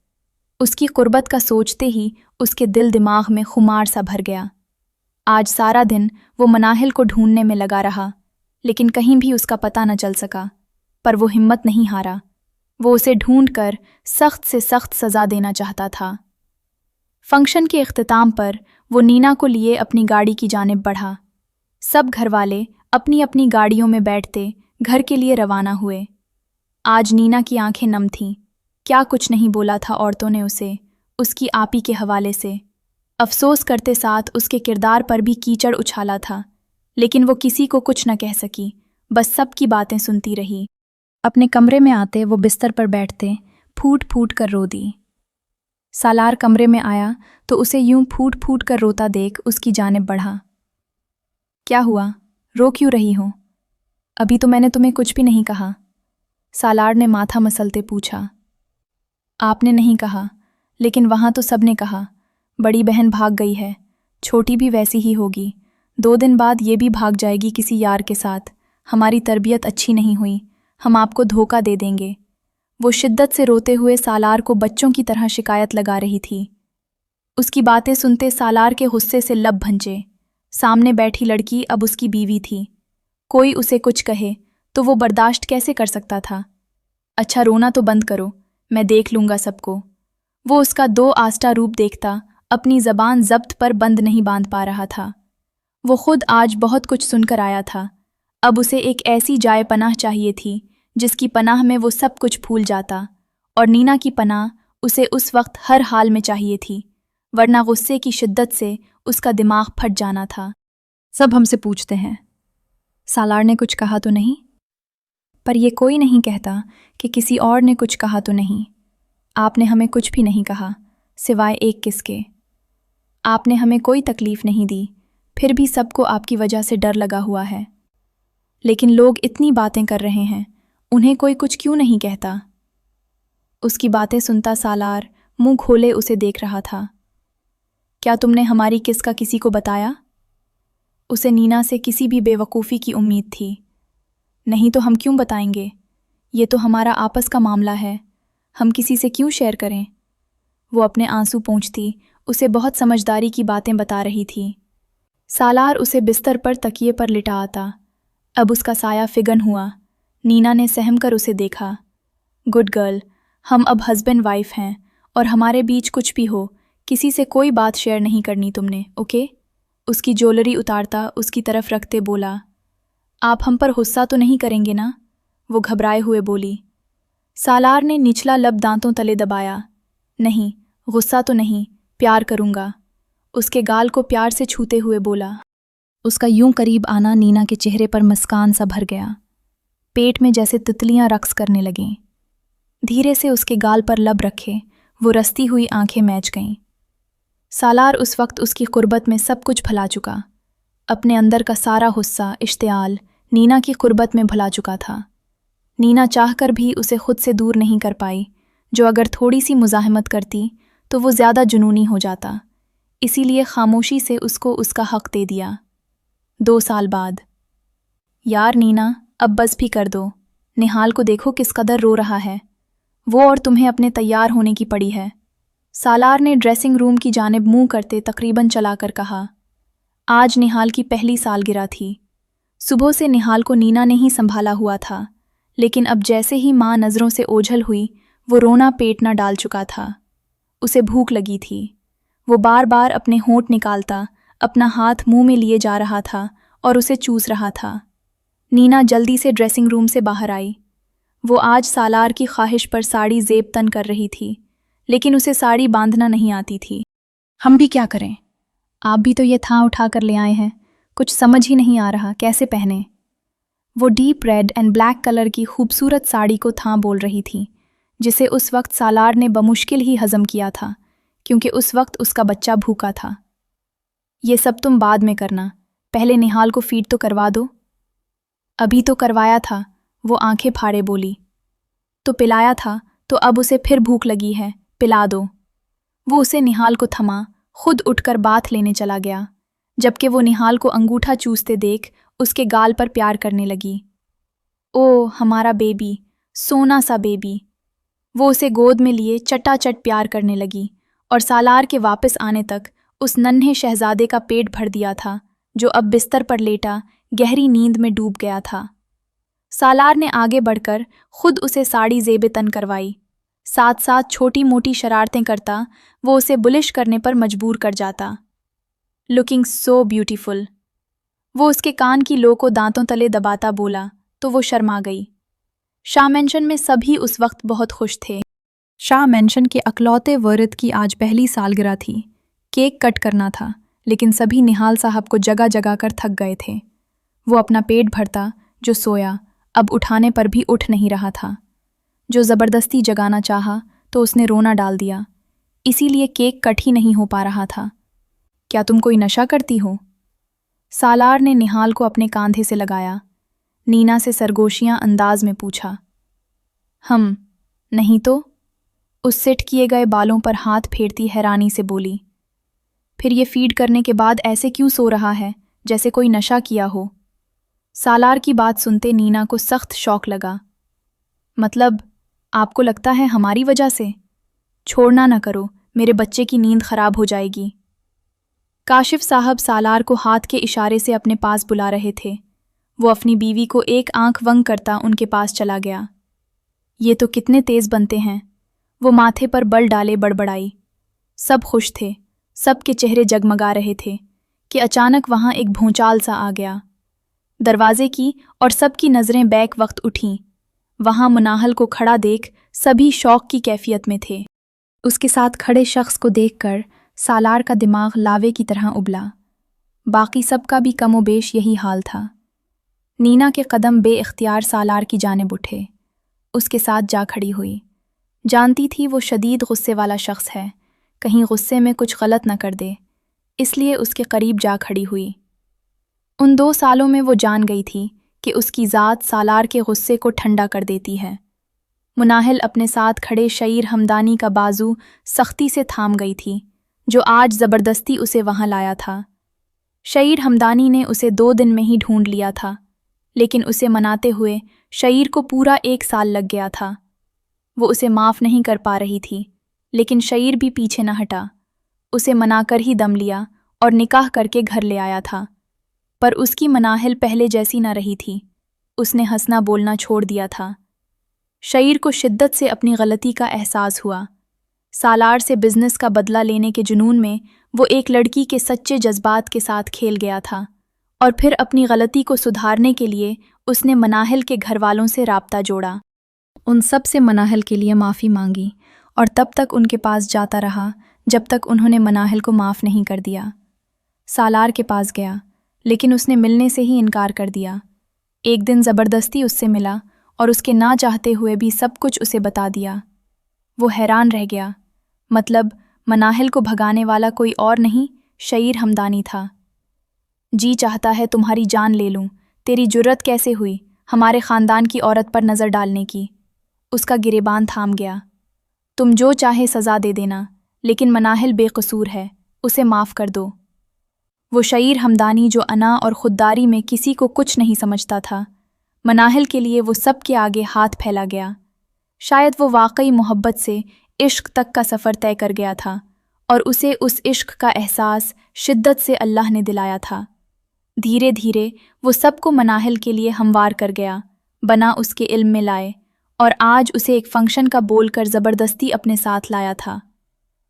Speaker 1: उसकी कुर्बत का सोचते ही उसके दिल दिमाग में खुमार सा भर गया। आज सारा दिन वो मुनाहिल को ढूंढने में लगा रहा, लेकिन कहीं भी उसका पता न चल सका। पर वो हिम्मत नहीं हारा। वो उसे ढूंढकर सख्त से सख्त सज़ा देना चाहता था। फंक्शन के इख्तिताम पर वो नीना को लिए अपनी गाड़ी की जानिब बढ़ा। सब घरवाले अपनी अपनी गाड़ियों में बैठते घर के लिए रवाना हुए। आज नीना की आंखें नम थीं। क्या कुछ नहीं बोला था औरतों ने उसे, उसकी आपी के हवाले से। अफसोस करते साथ उसके किरदार पर भी कीचड़ उछाला था, लेकिन वो किसी को कुछ न कह सकी, बस सबकी बातें सुनती रही। अपने कमरे में आते वो बिस्तर पर बैठते फूट फूट कर रो दी। सालार कमरे में आया तो उसे यूं फूट फूट कर रोता देख उसकी जानिब बढ़ा। क्या हुआ, रो क्यों रही हो? अभी तो मैंने तुम्हें कुछ भी नहीं कहा। सालार ने माथा मसलते पूछा। आपने नहीं कहा, लेकिन वहाँ तो सबने कहा। बड़ी बहन भाग गई है, छोटी भी वैसी ही होगी। 2 दिन बाद ये भी भाग जाएगी किसी यार के साथ। हमारी तरबियत अच्छी नहीं हुई, हम आपको धोखा दे देंगे। वो शिद्दत से रोते हुए सालार को बच्चों की तरह शिकायत लगा रही थी। उसकी बातें सुनते सालार के गुस्से से लब भंचे। सामने बैठी लड़की अब उसकी बीवी थी। कोई उसे कुछ कहे तो वो बर्दाश्त कैसे कर सकता था? अच्छा, रोना तो बंद करो, मैं देख लूँगा सबको। वो उसका 2 आस्था रूप देखता अपनी ज़बान ज़ब्त पर बंद नहीं बांध पा रहा था। वो खुद आज बहुत कुछ सुनकर आया था। अब उसे एक ऐसी जाए पनाह चाहिए थी जिसकी पनाह में वो सब कुछ भूल जाता, और नीना की पनाह उसे उस वक्त हर हाल में चाहिए थी, वरना गुस्से की शिद्दत से उसका दिमाग फट जाना था। सब हमसे पूछते हैं, सालार ने कुछ कहा तो नहीं? पर ये कोई नहीं कहता कि किसी और ने कुछ कहा तो नहीं। आपने हमें कुछ भी नहीं कहा, सिवाय एक किसके। आपने हमें कोई तकलीफ़ नहीं दी, फिर भी सबको आपकी वजह से डर लगा हुआ है। लेकिन लोग इतनी बातें कर रहे हैं, उन्हें कोई कुछ क्यों नहीं कहता? उसकी बातें सुनता सालार मुंह खोले उसे देख रहा था। क्या तुमने हमारी किस्सा किसी को बताया? उसे नीना से किसी भी बेवकूफ़ी की उम्मीद थी। नहीं तो हम क्यों बताएंगे? ये तो हमारा आपस का मामला है, हम किसी से क्यों शेयर करें? वो अपने आंसू पोंछती उसे बहुत समझदारी की बातें बता रही थी। सालार उसे बिस्तर पर तकिए पर लिटा आता। अब उसका साया फिगन हुआ। नीना ने सहम कर उसे देखा। गुड गर्ल, हम अब हस्बैंड वाइफ हैं, और हमारे बीच कुछ भी हो, किसी से कोई बात शेयर नहीं करनी तुमने, ओके? उसकी ज्वेलरी उतारता उसकी तरफ रखते बोला। आप हम पर गुस्सा तो नहीं करेंगे ना? वो घबराए हुए बोली। सालार ने निचला लब दांतों तले दबाया। नहीं, गुस्सा तो नहीं, प्यार करूँगा। उसके गाल को प्यार से छूते हुए बोला। उसका यूं करीब आना नीना के चेहरे पर मुस्कान सा भर गया। पेट में जैसे तितलियां रक्स करने लगीं। धीरे से उसके गाल पर लब रखे वो रसती हुई आंखें मैच गईं। सालार उस वक्त उसकी कुर्बत में सब कुछ भुला चुका। अपने अंदर का सारा गुस्सा, इश्तियाल नीना की कुर्बत में भुला चुका था। नीना चाहकर भी उसे खुद से दूर नहीं कर पाई, जो अगर थोड़ी सी मुज़ाहमत करती तो वो ज़्यादा जुनूनी हो जाता। इसीलिए खामोशी से उसको उसका हक दे दिया। 2 साल बाद। यार नीना, अब बस भी कर दो। निहाल को देखो किस कदर रो रहा है। वो और तुम्हें अपने तैयार होने की पड़ी है। सालार ने ड्रेसिंग रूम की जानिब मुंह करते तकरीबन चलाकर कहा। आज निहाल की पहली सालगिरह थी। सुबह से निहाल को नीना ने ही संभाला हुआ था, लेकिन अब जैसे ही माँ नज़रों से ओझल हुई वो रोना पेट न डाल चुका था। उसे भूख लगी थी। वो बार बार अपने होंठ निकालता अपना हाथ मुंह में लिए जा रहा था और उसे चूस रहा था। नीना जल्दी से ड्रेसिंग रूम से बाहर आई। वो आज सालार की ख्वाहिश पर साड़ी जेब तन कर रही थी, लेकिन उसे साड़ी बांधना नहीं आती थी। हम भी क्या करें? आप भी तो ये थां उठा कर ले आए हैं, कुछ समझ ही नहीं आ रहा कैसे पहने। वो deep red and black colour की खूबसूरत साड़ी को थां बोल रही थी, जिसे उस वक्त सालार ने बमुश्किल ही हजम किया था, क्योंकि उस वक्त उसका बच्चा भूखा था। ये सब तुम बाद में करना, पहले निहाल को फीड तो करवा दो। अभी तो करवाया था, वो आंखें फाड़े बोली। तो पिलाया था, तो अब उसे फिर भूख लगी है, पिला दो। वो उसे निहाल को थमा खुद उठकर बाथ लेने चला गया, जबकि वो निहाल को अंगूठा चूसते देख उसके गाल पर प्यार करने लगी। ओ हमारा बेबी, सोना सा बेबी। वो उसे गोद में लिए चटाचट प्यार करने लगी, और सालार के वापस आने तक उस नन्हे शहजादे का पेट भर दिया था, जो अब बिस्तर पर लेटा गहरी नींद में डूब गया था। सालार ने आगे बढ़कर खुद उसे साड़ी ज़ेब तन करवाई। साथ साथ छोटी मोटी शरारतें करता वो उसे बुलिश करने पर मजबूर कर जाता। Looking so beautiful. वो उसके कान की लो को दांतों तले दबाता बोला तो वो शर्मा गई। शाह मेंशन में सभी उस वक्त बहुत खुश थे। शाह मेंशन के अकलौते वर्द की आज पहली सालगिरह थी। केक कट करना था, लेकिन सभी निहाल साहब को जगह जगह कर थक गए थे। वो अपना पेट भरता जो सोया, अब उठाने पर भी उठ नहीं रहा था। जो ज़बरदस्ती जगाना चाहा तो उसने रोना डाल दिया, इसीलिए केक कट ही नहीं हो पा रहा था। क्या तुम कोई नशा करती हो? सालार ने निहाल को अपने कांधे से लगाया, नीना से सरगोशियां अंदाज में पूछा। हम नहीं तो, उस सेट किए गए बालों पर हाथ फेरती हैरानी से बोली। फिर ये फीड करने के बाद ऐसे क्यों सो रहा है जैसे कोई नशा किया हो? सालार की बात सुनते नीना को सख्त शौक लगा। मतलब आपको लगता है हमारी वजह से? छोड़ना न करो, मेरे बच्चे की नींद खराब हो जाएगी। काशिफ साहब सालार को हाथ के इशारे से अपने पास बुला रहे थे। वो अपनी बीवी को एक आंख वंग करता उनके पास चला गया। ये तो कितने तेज बनते हैं, वो माथे पर बल डाले बड़बड़ाई। सब खुश थे, सबके चेहरे जगमगा रहे थे कि अचानक वहां एक भूचाल सा आ गया। दरवाजे की और सबकी नज़रें बैक वक्त उठीं। वहां मुनाहल को खड़ा देख सभी शौक की कैफियत में थे। उसके साथ खड़े शख्स को देखकर सालार का दिमाग लावे की तरह उबला। बाकी सबका भी कमोबेश यही हाल था। नीना के कदम बेइख्तियार सालार की जानिब उठे, उसके साथ जा खड़ी हुई। जानती थी वो शदीद गुस्से वाला शख्स है, कहीं गुस्से में कुछ गलत न कर दे, इसलिए उसके करीब जा खड़ी हुई। उन 2 सालों में वो जान गई थी कि उसकी ज़ात सालार के गुस्से को ठंडा कर देती है। मुनाहिल अपने साथ खड़े शईर हमदानी का बाजू सख्ती से थाम गई थी, जो आज ज़बरदस्ती उसे वहां लाया था। शईर हमदानी ने उसे 2 दिन में ही ढूंढ लिया था, लेकिन उसे मनाते हुए शईर को पूरा 1 साल लग गया था। वो उसे माफ़ नहीं कर पा रही थी, लेकिन शईर भी पीछे न हटा। उसे मनाकर ही दम लिया और निकाह करके घर ले आया था। पर उसकी मनाहिल पहले जैसी न रही थी। उसने हंसना बोलना छोड़ दिया था। शईर को शिद्दत से अपनी गलती का एहसास हुआ। सालार से बिजनेस का बदला लेने के जुनून में वो एक लड़की के सच्चे जज्बात के साथ खेल गया था, और फिर अपनी गलती को सुधारने के लिए उसने मनाहिल के घर वालों से राब्ता जोड़ा। उन सब से मनाहिल के लिए माफ़ी मांगी और तब तक उनके पास जाता रहा जब तक उन्होंने मनाहिल को माफ़ नहीं कर दिया। सालार के पास गया, लेकिन उसने मिलने से ही इनकार कर दिया। एक दिन ज़बरदस्ती उससे मिला और उसके ना चाहते हुए भी सब कुछ उसे बता दिया। वो हैरान रह गया। मतलब मनाहिल को भगाने वाला कोई और नहीं, शईर हमदानी था। जी चाहता है तुम्हारी जान ले लूं, तेरी जुर्रत कैसे हुई हमारे ख़ानदान की औरत पर नज़र डालने की? उसका गिरेबान थाम गया। तुम जो चाहे सज़ा दे देना, लेकिन मनाहिल बेकसूर है, उसे माफ़ कर दो। वो शईर हमदानी जो अना और खुददारी में किसी को कुछ नहीं समझता था, मनाहिल के लिए वो सब के आगे हाथ फैला गया। शायद वो वाकई मोहब्बत से इश्क तक का सफ़र तय कर गया था, और उसे उस इश्क का एहसास शिद्दत से अल्लाह ने दिलाया था। धीरे धीरे वो सबको मनाहिल के लिए हमवार कर गया, बना उसके इल्म में लाए, और आज उसे एक फंक्शन का बोलकर ज़बरदस्ती अपने साथ लाया था।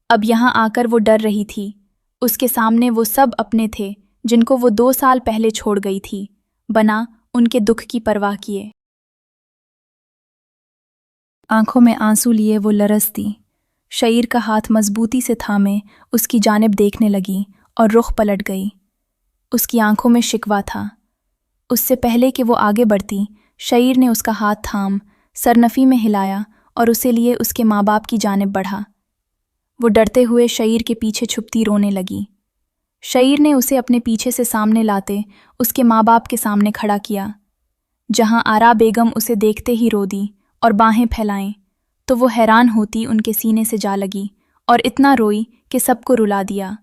Speaker 1: अब यहाँ आकर वो डर रही थी। उसके सामने वो सब अपने थे जिनको वो 2 साल पहले छोड़ गई थी, बना उनके दुख की परवाह किए। आंखों में आंसू लिए वो लरसती, शईर का हाथ मजबूती से थामे उसकी जानिब देखने लगी और रुख पलट गई। उसकी आंखों में शिकवा था। उससे पहले कि वो आगे बढ़ती, शईर ने उसका हाथ थाम सरनफी में हिलाया और उसे लिए उसके माँ बाप की जानिब बढ़ा। वो डरते हुए शईर के पीछे छुपती रोने लगी। शईर ने उसे अपने पीछे से सामने लाते उसके माँ बाप के सामने खड़ा किया। जहाँ आरा बेगम उसे देखते ही रो दी और बाहें फैलाएं, तो वो हैरान होती उनके सीने से जा लगी और इतना रोई कि सबको रुला दिया।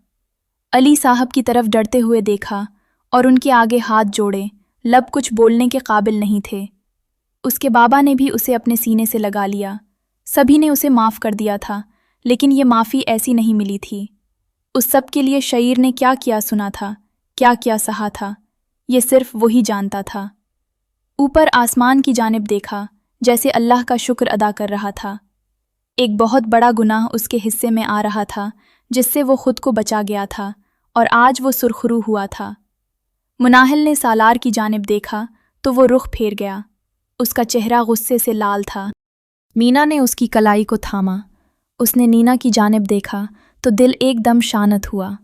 Speaker 1: अली साहब की तरफ डरते हुए देखा और उनके आगे हाथ जोड़े, लब कुछ बोलने के काबिल नहीं थे। उसके बाबा ने भी उसे अपने सीने से लगा लिया। सभी ने उसे माफ़ कर दिया था, लेकिन ये माफ़ी ऐसी नहीं मिली थी। उस सब के लिए शईर ने क्या क्या सुना था, क्या क्या सहा था, ये सिर्फ वही जानता था। ऊपर आसमान की जानिब देखा, जैसे अल्लाह का शुक्र अदा कर रहा था। एक बहुत बड़ा गुनाह उसके हिस्से में आ रहा था, जिससे वो खुद को बचा गया था, और आज वो सुरखरू हुआ था। मुनाहिल ने सालार की जानिब देखा तो वो रुख फेर गया। उसका चेहरा गुस्से से लाल था। मीना ने उसकी कलाई को थामा। उसने नीना की जानिब देखा तो दिल एकदम शांत हुआ।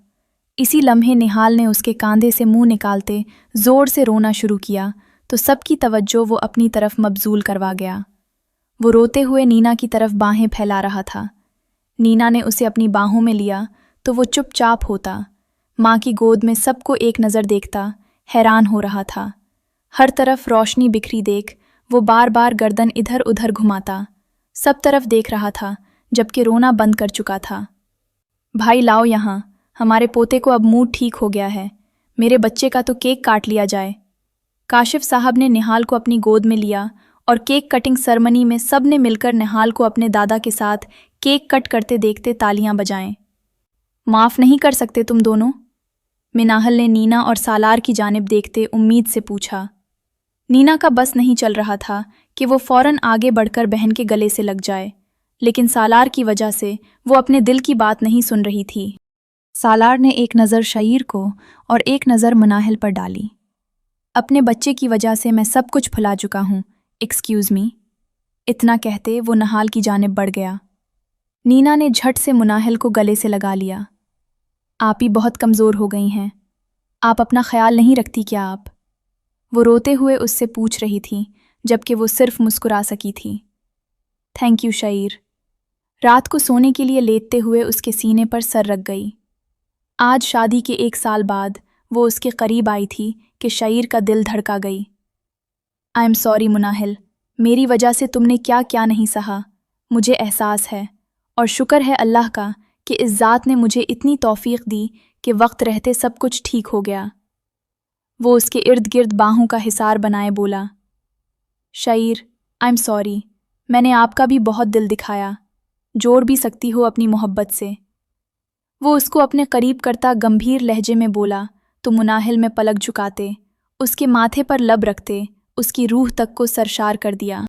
Speaker 1: इसी लम्हे निहाल ने उसके कांधे से मुंह निकालते जोर से रोना शुरू किया तो सबकी तवज्जो वो अपनी तरफ मबजूल करवा गया। वो रोते हुए नीना की तरफ बाहें फैला रहा था। नीना ने उसे अपनी बाहों में लिया तो वो चुपचाप होता। माँ की गोद में सबको एक नज़र देखता हैरान हो रहा था। हर तरफ रोशनी बिखरी देख वो बार बार गर्दन इधर उधर घुमाता, सब तरफ देख रहा था, जबकि रोना बंद कर चुका था। भाई लाओ यहाँ, हमारे पोते को अब मूड ठीक हो गया है, मेरे बच्चे का तो केक काट लिया जाए। काशिफ साहब ने निहाल को अपनी गोद में लिया और केक कटिंग सेरेमनी में सब ने मिलकर निहाल को अपने दादा के साथ केक कट करते देखते तालियां बजाएं। माफ़ नहीं कर सकते तुम दोनों? मिनाहल ने नीना और सालार की जानिब देखते उम्मीद से पूछा। नीना का बस नहीं चल रहा था कि वो फौरन आगे बढ़कर बहन के गले से लग जाए, लेकिन सालार की वजह से वो अपने दिल की बात नहीं सुन रही थी। सालार ने एक नज़र शईर को और एक नज़र मुनाहिल पर डाली। अपने बच्चे की वजह से मैं सब कुछ भुला चुका हूँ, एक्सक्यूज़ मी। इतना कहते वो निहाल की जानिब बढ़ गया। नीना ने झट से मुनाहिल को गले से लगा लिया। आप ही बहुत कमज़ोर हो गई हैं, आप अपना ख्याल नहीं रखती क्या आप? वो रोते हुए उससे पूछ रही थी, जबकि वो सिर्फ मुस्कुरा सकी थी। थैंक यू शईर। रात को सोने के लिए लेटते हुए उसके सीने पर सर रख गई। आज शादी के 1 साल बाद वो उसके करीब आई थी कि शईर का दिल धड़का गई। आई एम सॉरी मुनाहिल, मेरी वजह से तुमने क्या क्या नहीं सहा, मुझे एहसास है, और शुक्र है अल्लाह का कि इस ज़ात ने मुझे इतनी तौफीक दी कि वक्त रहते सब कुछ ठीक हो गया। वो उसके इर्द गिर्द बाहों का हिसार बनाए बोला, शईर आई एम सॉरी, मैंने आपका भी बहुत दिल दिखाया, जोड़ भी सकती हो अपनी मोहब्बत से। वो उसको अपने करीब करता गंभीर लहजे में बोला तो मुनाहिल में पलक झुकाते, उसके माथे पर लब रखते उसकी रूह तक को सरशार कर दिया।